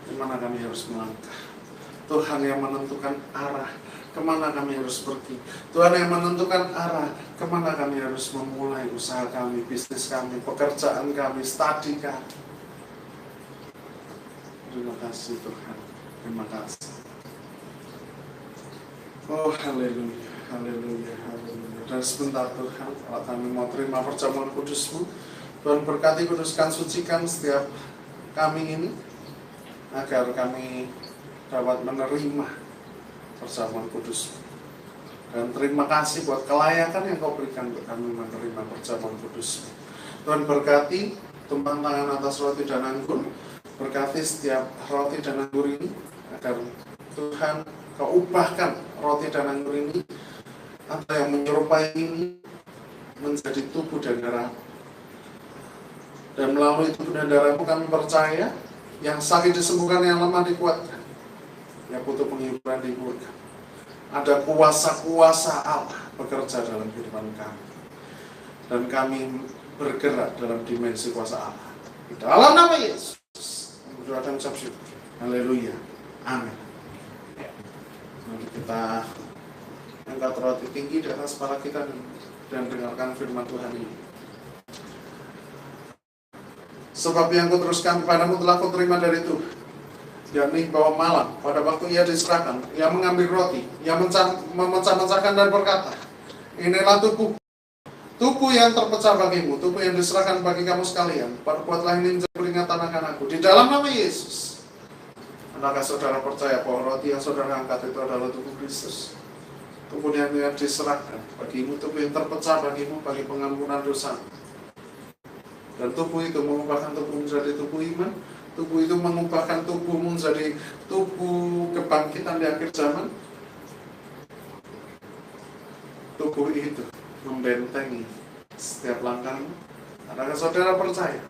kemana kami harus melangkah. Tuhan yang menentukan arah kemana kami harus pergi. Tuhan yang menentukan arah kemana kami harus memulai usaha kami, bisnis kami, pekerjaan kami, studi kami. Terima kasih Tuhan. Terima kasih. Oh haleluya, haleluya, haleluya. Dan sebentar Tuhan, kalau kami mau terima perjamuan kudus-Mu, Tuhan berkati, kuduskan, sucikan setiap kami ini, agar kami dapat menerima perjamuan kudus. Dan terima kasih buat kelayakan yang Kau berikan untuk kami menerima perjamuan kudus. Tuhan berkati tumpang tangan atas roti dan anggur, berkati setiap roti dan anggur ini, agar Tuhan Kau ubahkan roti dan anggur ini, atau yang menyerupai ini, menjadi tubuh dan darah. Dan melalui tubuh dan darah-Mu kami percaya, yang sakit disembuhkan, yang lemah dikuatkan, yang butuh penghiburan dihiburkan. Ada kuasa-kuasa Allah bekerja dalam kehidupan kami. Dan kami bergerak dalam dimensi kuasa Allah. Di dalam nama Yesus. Berdoa dan ucap syukur. Haleluya. Amin. Mari kita angkat roti tinggi di atas kepala kita dan dengarkan firman Tuhan ini. Sebab yang Kuteruskan kepadamu telah Kuterima dari Tuhan, yakni bahwa malam pada waktu Ia diserahkan, Ia mengambil roti, Ia memecah-mecahkan dan berkata, inilah tubuh yang terpecah bagimu, tubuh yang diserahkan bagi kamu sekalian. Perbuatlah ini menjadi peringatan akan Aku. Di dalam nama Yesus. Adakah saudara percaya bahwa roti yang saudara angkat itu adalah tubuh Kristus? Tubuh yang diserahkan bagimu, tubuh yang terpecah bagimu bagi pengampunan dosa. Dan tubuh itu mengubahkan tubuh menjadi tubuh iman. Tubuh itu mengubahkan tubuhmu menjadi tubuh kebangkitan di akhir zaman. Tubuh itu membentengi setiap langkahmu. Adakah saudara percaya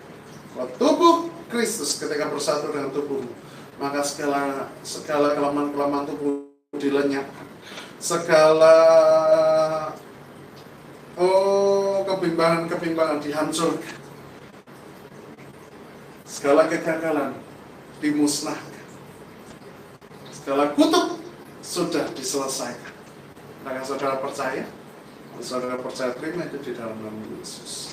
bahwa tubuh Kristus ketika bersatu dengan tubuhmu maka segala kelemahan-kelemahan tubuh dilenyapkan, segala kebimbangan dihancurkan, segala kegagalan dimusnahkan, segala kutuk sudah diselesaikan. Apakah saudara percaya? Kalau saudara percaya, terima itu di dalam nama Yesus.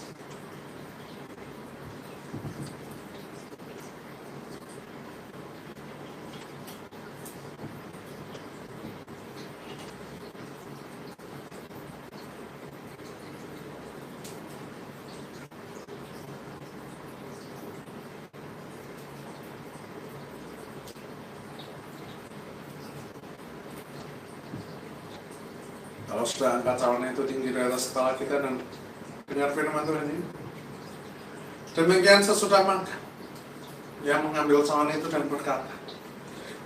Kalau sudah angkat cawan itu tinggi di atas kepala kita dan dengar firman Tuhan ini. Demikian sesudah makan, yang mengambil cawan itu dan berkata,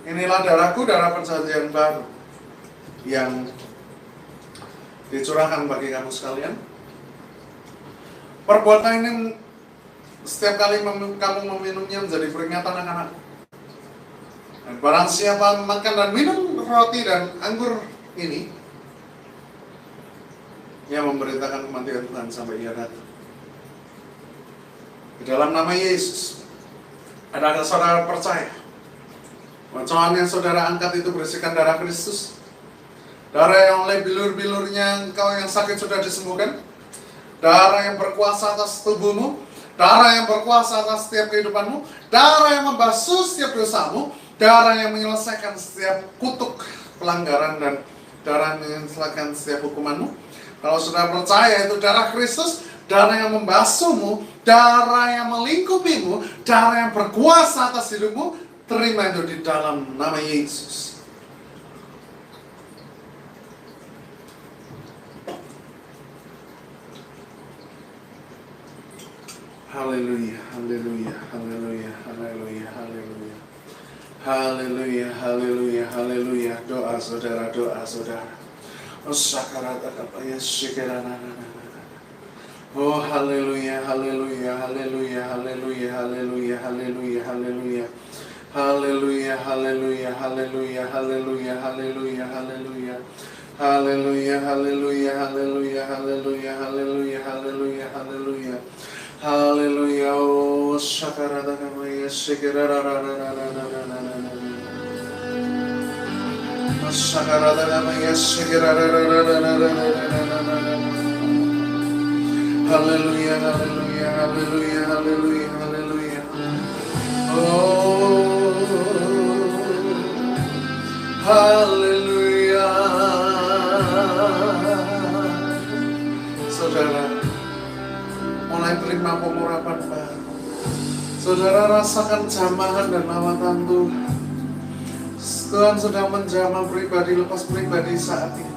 inilah darahku, darah perjanjian baru, yang dicurahkan bagi kamu sekalian. Perbuatan ini setiap kali kamu meminumnya menjadi peringatan akan aku. Dan barang siapa makan dan minum roti dan anggur ini, yang memberitakan kematian Tuhan sampai Ia datang. Di dalam nama Yesus, adakah saudara percaya bahwa cawan yang saudara angkat itu berisikan darah Kristus? Darah yang oleh bilur-bilurnya engkau yang sakit sudah disembuhkan? Darah yang berkuasa atas tubuhmu? Darah yang berkuasa atas setiap kehidupanmu? Darah yang membasuh setiap dosamu? Darah yang menyelesaikan setiap kutuk pelanggaran dan darah yang menyelesaikan setiap hukumanmu? Kalau sudah percaya itu darah Kristus, darah yang membasuhmu, darah yang melingkupimu, darah yang berkuasa atas hidupmu, terima itu di dalam nama Yesus. Haleluya, haleluya, haleluya, haleluya, haleluya. Haleluya, haleluya, haleluya. Doa saudara, doa saudara. Oh haleluya, haleluya, haleluya, haleluya, haleluya, haleluya, haleluya. Haleluya, haleluya, haleluya, haleluya, haleluya, haleluya. Haleluya, haleluya, haleluya, haleluya, haleluya, haleluya, haleluya. Haleluya, oh shakarada kamaya shikarara. Shakarada kamaya shikarara. Haleluya, haleluya, haleluya, haleluya, haleluya. Oh, haleluya. Saudara, mulai terima pengurapan baru. Saudara rasakan jamahan dan lawatan Tuhan. Tuhan sedang menjamah pribadi lepas pribadi saat ini.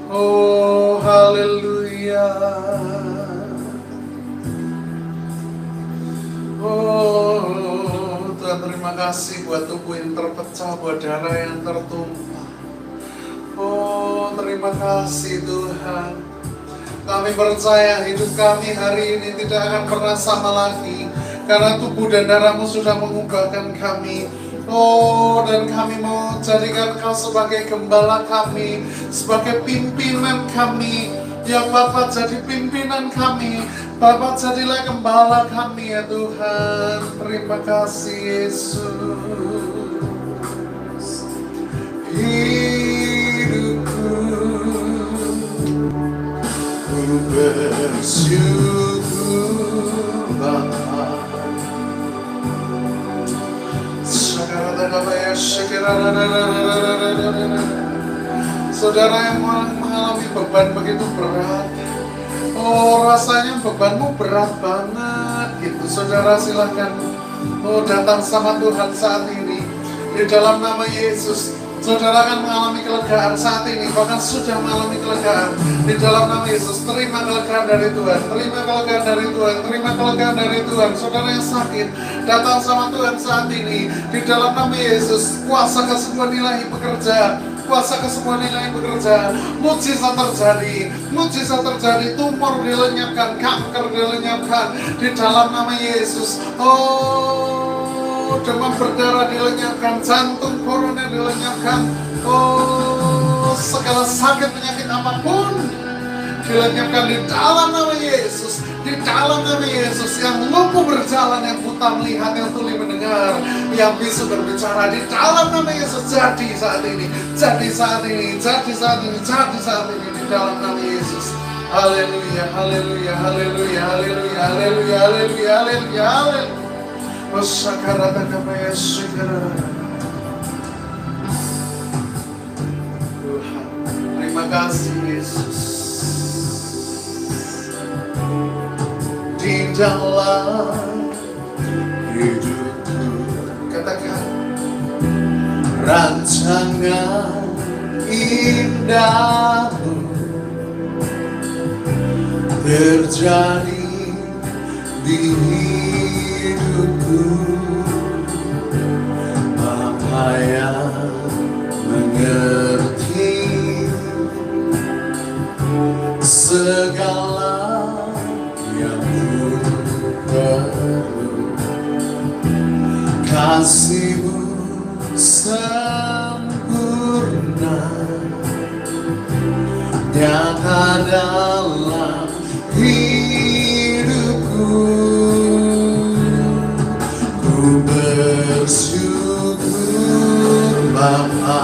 Oh, haleluya. Oh, Tuhan terima kasih buat tubuh yang terpecah, buat darah yang tertumpah. Oh, terima kasih Tuhan. Kami percaya hidup kami hari ini tidak akan pernah sama lagi, karena tubuh dan darah-Mu sudah mengubahkan kami. Oh, dan kami mau jadikan Kau sebagai gembala kami, sebagai pimpinan kami. Ya Bapa, jadi pimpinan kami. Bapa, jadilah gembala kami ya Tuhan. Terima kasih Yesus. Hidupku bersyukur Bapa. Saudara yang mengalami beban begitu berat, oh rasanya bebanmu berat banget gitu. Saudara silahkan datang sama Tuhan saat ini. Di dalam nama Yesus, saudara akan mengalami kelegaan saat ini, bahkan sudah mengalami kelegaan. Di dalam nama Yesus, terima kelegaan dari Tuhan, terima kelegaan dari Tuhan, terima kelegaan dari Tuhan. Saudara yang sakit, datang sama Tuhan saat ini. Di dalam nama Yesus, kuasa kesembuhan ilahi bekerja, kuasa kesembuhan ilahi bekerja. Mujizat terjadi, mujizat terjadi. Tumor dilenyapkan, kanker dilenyapkan. Di dalam nama Yesus. Oh, demam berdarah dilenyapkan, jantung koroner dilenyapkan, oh segala sakit penyakit apapun dilenyapkan di dalam nama Yesus, di dalam nama Yesus. Yang lumpuh berjalan, yang buta melihat, yang tuli mendengar, yang bisu berbicara, di dalam nama Yesus. Jadi saat ini, jadi saat ini, jadi saat ini, jadi saat ini, di dalam nama Yesus. Haleluya, haleluya, haleluya, haleluya, haleluya, haleluya, haleluya, haleluya. Masakarata namanya sekarang. Terima kasih Yesus. Di dalam hidupku, katakan, rancangan indahmu terjadi di hidupku. Apa yang mengerti segala yang perlu, kasih-Mu sempurna nyata dalam hidupku. Ku bersyukur Bapa,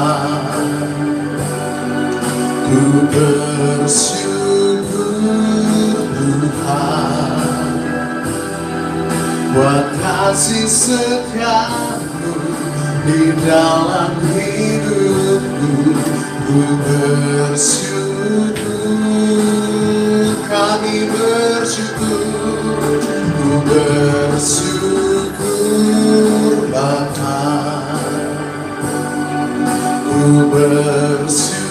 ku bersyukur Tuhan, buat kasih setia-Mu di dalam hidupku. Ku bersyukur, kami bersyukur, ku bersyukur Bapa, ku bersyukur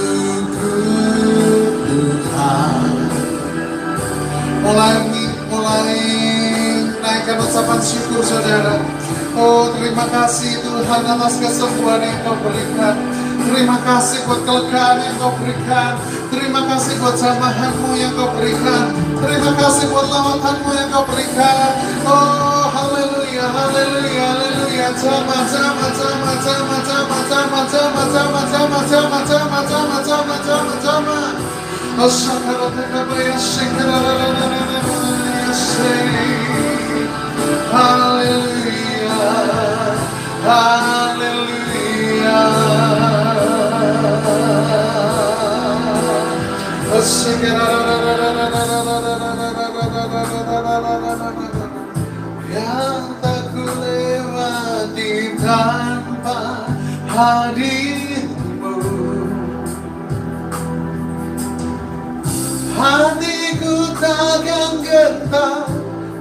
Tuhan. Mulai naikkan ucapan syukur saudara. Oh terima kasih Tuhan atas kesembuhan yang Kau berikan. Terima kasih buat kelegaan yang Kau berikan. Terima kasih buat jamahan-Mu yang Kau berikan. Terima kasih buat lawatan-Mu yang Kau berikan. Oh haleluya, haleluya, haleluya. Jama, jama, jama, jama, jama, jama, jama, jama, jama, jama, jama, jama, jama, jama, jama. Oh syakarataka syakarataka. Haleluya, haleluya. Yang tak ku lewati tanpa hadir-Mu, hatiku takkan gentar,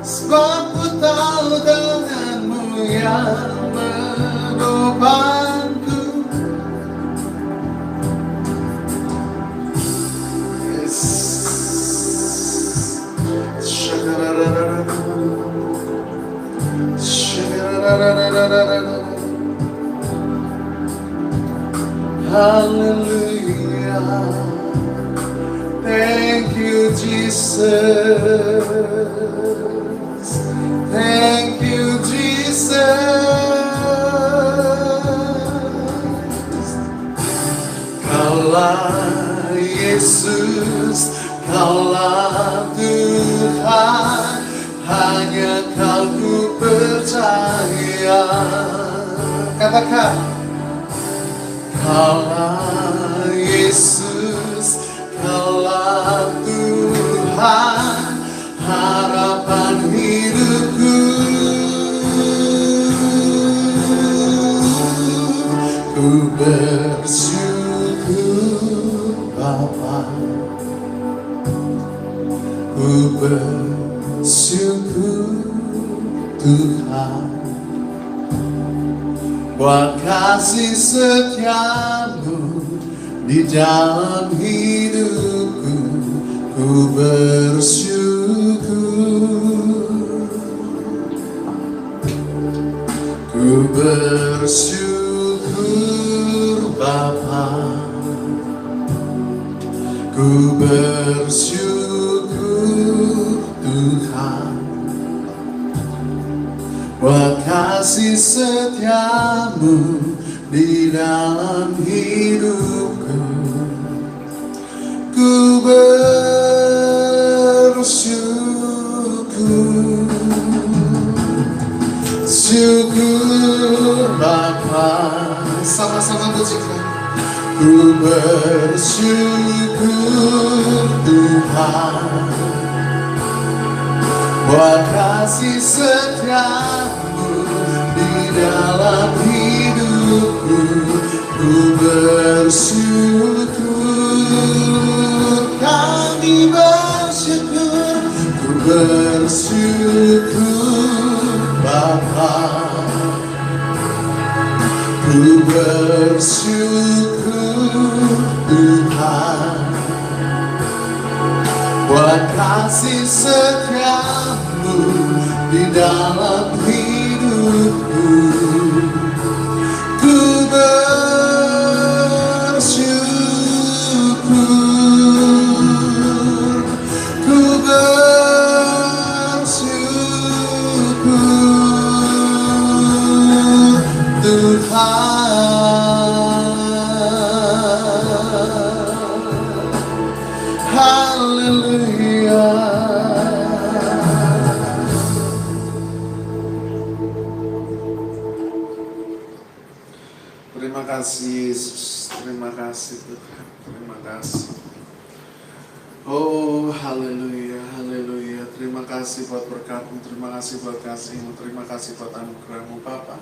sebab ku tahu dengan-Mu yang menopangku. Hallelujah. Thank you, Jesus. Thank you, Jesus. Kaulah Yesus, Kaulah Tuhan, hanya Kau ku percaya. Katakan, Kaulah Yesus, Kaulah Tuhan, harapan hidupku. Ku bersyukur Bapa, ku bersyukur Tuhan, buat kasih setia-Mu di dalam hidupku. Ku bersyukur, ku bersyukur Bapa, ku bersyukur Tuhan, buat kasih kasih setiamu di dalam hidupku. Ku bersyukur, syukur Bapa. Sama-sama pujikan. Ku bersyukur Tuhan buat kasih setiamu di dalam hidupku. Ku bersyukur, kami bersyukur, ku bersyukur Bapa. Ku bersyukur Tuhan buat kasih setiamu di dalam hidupku. Ku bersyukur, ku bersyukur Tuhan. Haleluya. Terima kasih Yesus, terima kasih Tuhan, terima kasih. Oh haleluya, haleluya. Terima kasih buat berkat-Mu, terima kasih buat kasih-Mu, terima kasih buat anugerah-Mu Bapa.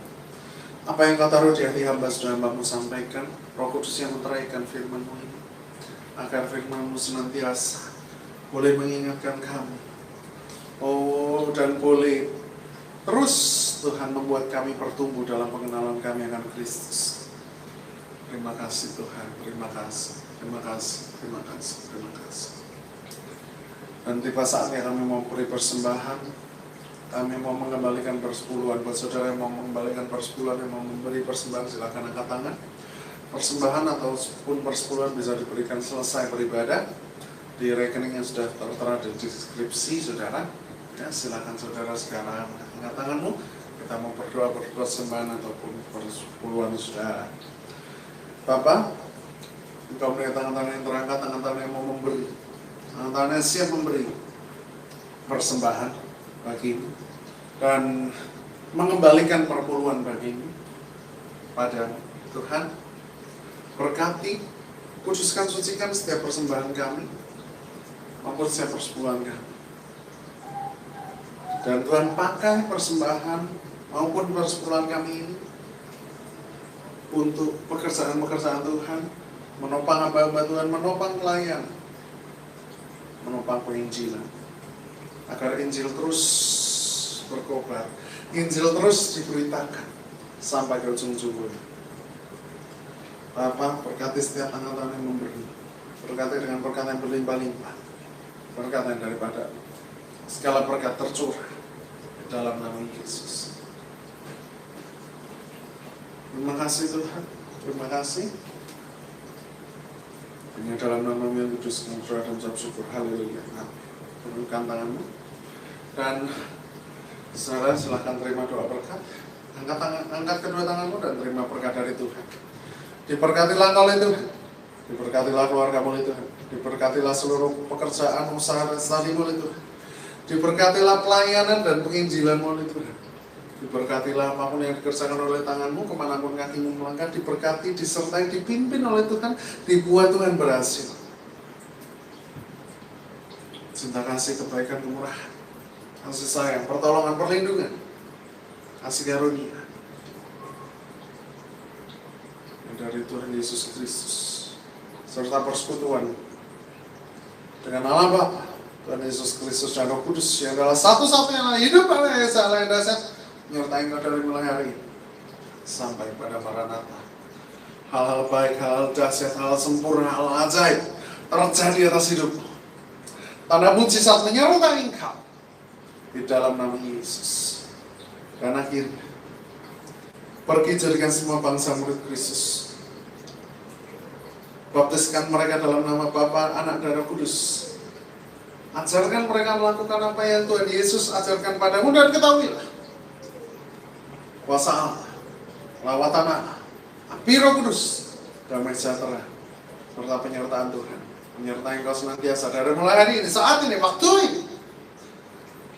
Apa yang Kau taruh di hati hamba sudah hamba-Mu sampaikan. Roh Kudus yang meneraikan firman-Mu ini, agar firman-Mu senantiasa boleh mengingatkan kami. Oh, dan boleh terus Tuhan membuat kami bertumbuh dalam pengenalan kami akan Kristus. Terima kasih Tuhan, terima kasih, terima kasih, terima kasih, terima kasih. Dan tiba saatnya kami mau beri persembahan. Kami mau mengembalikan persepuluhan. Buat saudara yang mau mengembalikan persepuluhan, yang mau memberi persembahan, silakan angkat tangan. Persembahan ataupun persepuluhan bisa diberikan selesai beribadah di rekening yang sudah tertera di deskripsi saudara. Ya, silakan saudara sekarang angkat tanganmu. Kita mau berdoa persembahan ataupun persepuluhan saudara. Bapak, Engkau melihat tangan-tangan yang terangkat, tangan-tangan yang mau memberi, tangan-tangan yang siap memberi persembahan bagimu dan mengembalikan perpuluhan bagimu pada Tuhan. Berkati, kuduskan, sucikan setiap persembahan kami maupun setiap persepuluhan kami. Dan Tuhan pakai persembahan maupun persepuluhan kami ini untuk pekerjaan-pekerjaan Tuhan, menopang hamba-hamba Tuhan, menopang pelayan, menopang penginjilan, agar Injil terus berkobar, Injil terus diberitakan sampai ke ujung dunia. Bapa, berkati setiap tangan-tangan yang memberi, berkati dengan berkat yang berlimpah-limpah, berkat yang daripada segala berkat tercurah dalam nama Yesus. Terima kasih Tuhan, terima kasih. Hanya dalam nama-Mu yang kudus, kami berdoa dan ucap syukur. Haleluya. Turunkan tanganmu. Dan saudara silahkan terima doa berkat. Angkat kedua tanganmu dan terima berkat dari Tuhan. Diberkatilah engkau oleh Tuhan. Diberkatilah keluarga oleh Tuhan. Diberkatilah seluruh pekerjaan, usaha dan studimu oleh Tuhan. Diberkatilah pelayanan dan penginjilan oleh Tuhan. Diberkatilah apapun yang dikerjakan oleh tanganmu, kemanapun kakimu melangkah, diberkati, disertai, dipimpin oleh Tuhan, dibuat Tuhan berhasil. Cinta kasih, kebaikan, kemurahan, kasih sayang, pertolongan, perlindungan, kasih karunia dari Tuhan Yesus Kristus, serta persekutuan dengan Allah Bapa, Tuhan Yesus Kristus dan Roh Kudus yang adalah satu-satunya hidup oleh Allah yang dasar, menyertai engkau dari mulai hari sampai pada Maranatha. Hal-hal baik, hal-hal dahsyat, hal sempurna, hal ajaib terjadi atas hidupmu. Tanda mujizat menyertai engkau di dalam nama Yesus. Dan akhirnya pergi jadikan semua bangsa murid Kristus. Baptiskan mereka dalam nama Bapa, Anak, dan Roh Kudus. Ajarkan mereka melakukan apa yang Tuhan Yesus ajarkan padamu, dan ketahuilah kuasa Allah, lawatan Allah, api Roh Kudus, damai sejahtera, serta penyertaan Tuhan, menyertai engkau senantiasa dari mulai hari ini, saat ini, waktu ini,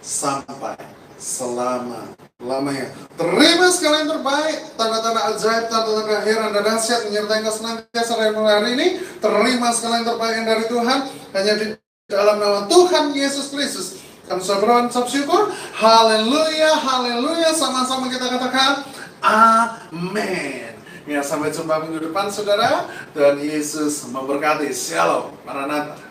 sampai selama-lamanya. Terima sekali yang terbaik, tanda-tanda ajaib, tanda-tanda heran dan dahsyat menyertai engkau senantiasa dari mulai hari ini. Terima sekali yang terbaik yang dari Tuhan, hanya di dalam nama Tuhan Yesus Kristus kami berdoa dan bersyukur. Haleluya, haleluya. Sama-sama kita katakan amin. Ya, sampai jumpa minggu depan saudara. Dan Yesus memberkati. Shalom. Maranatha.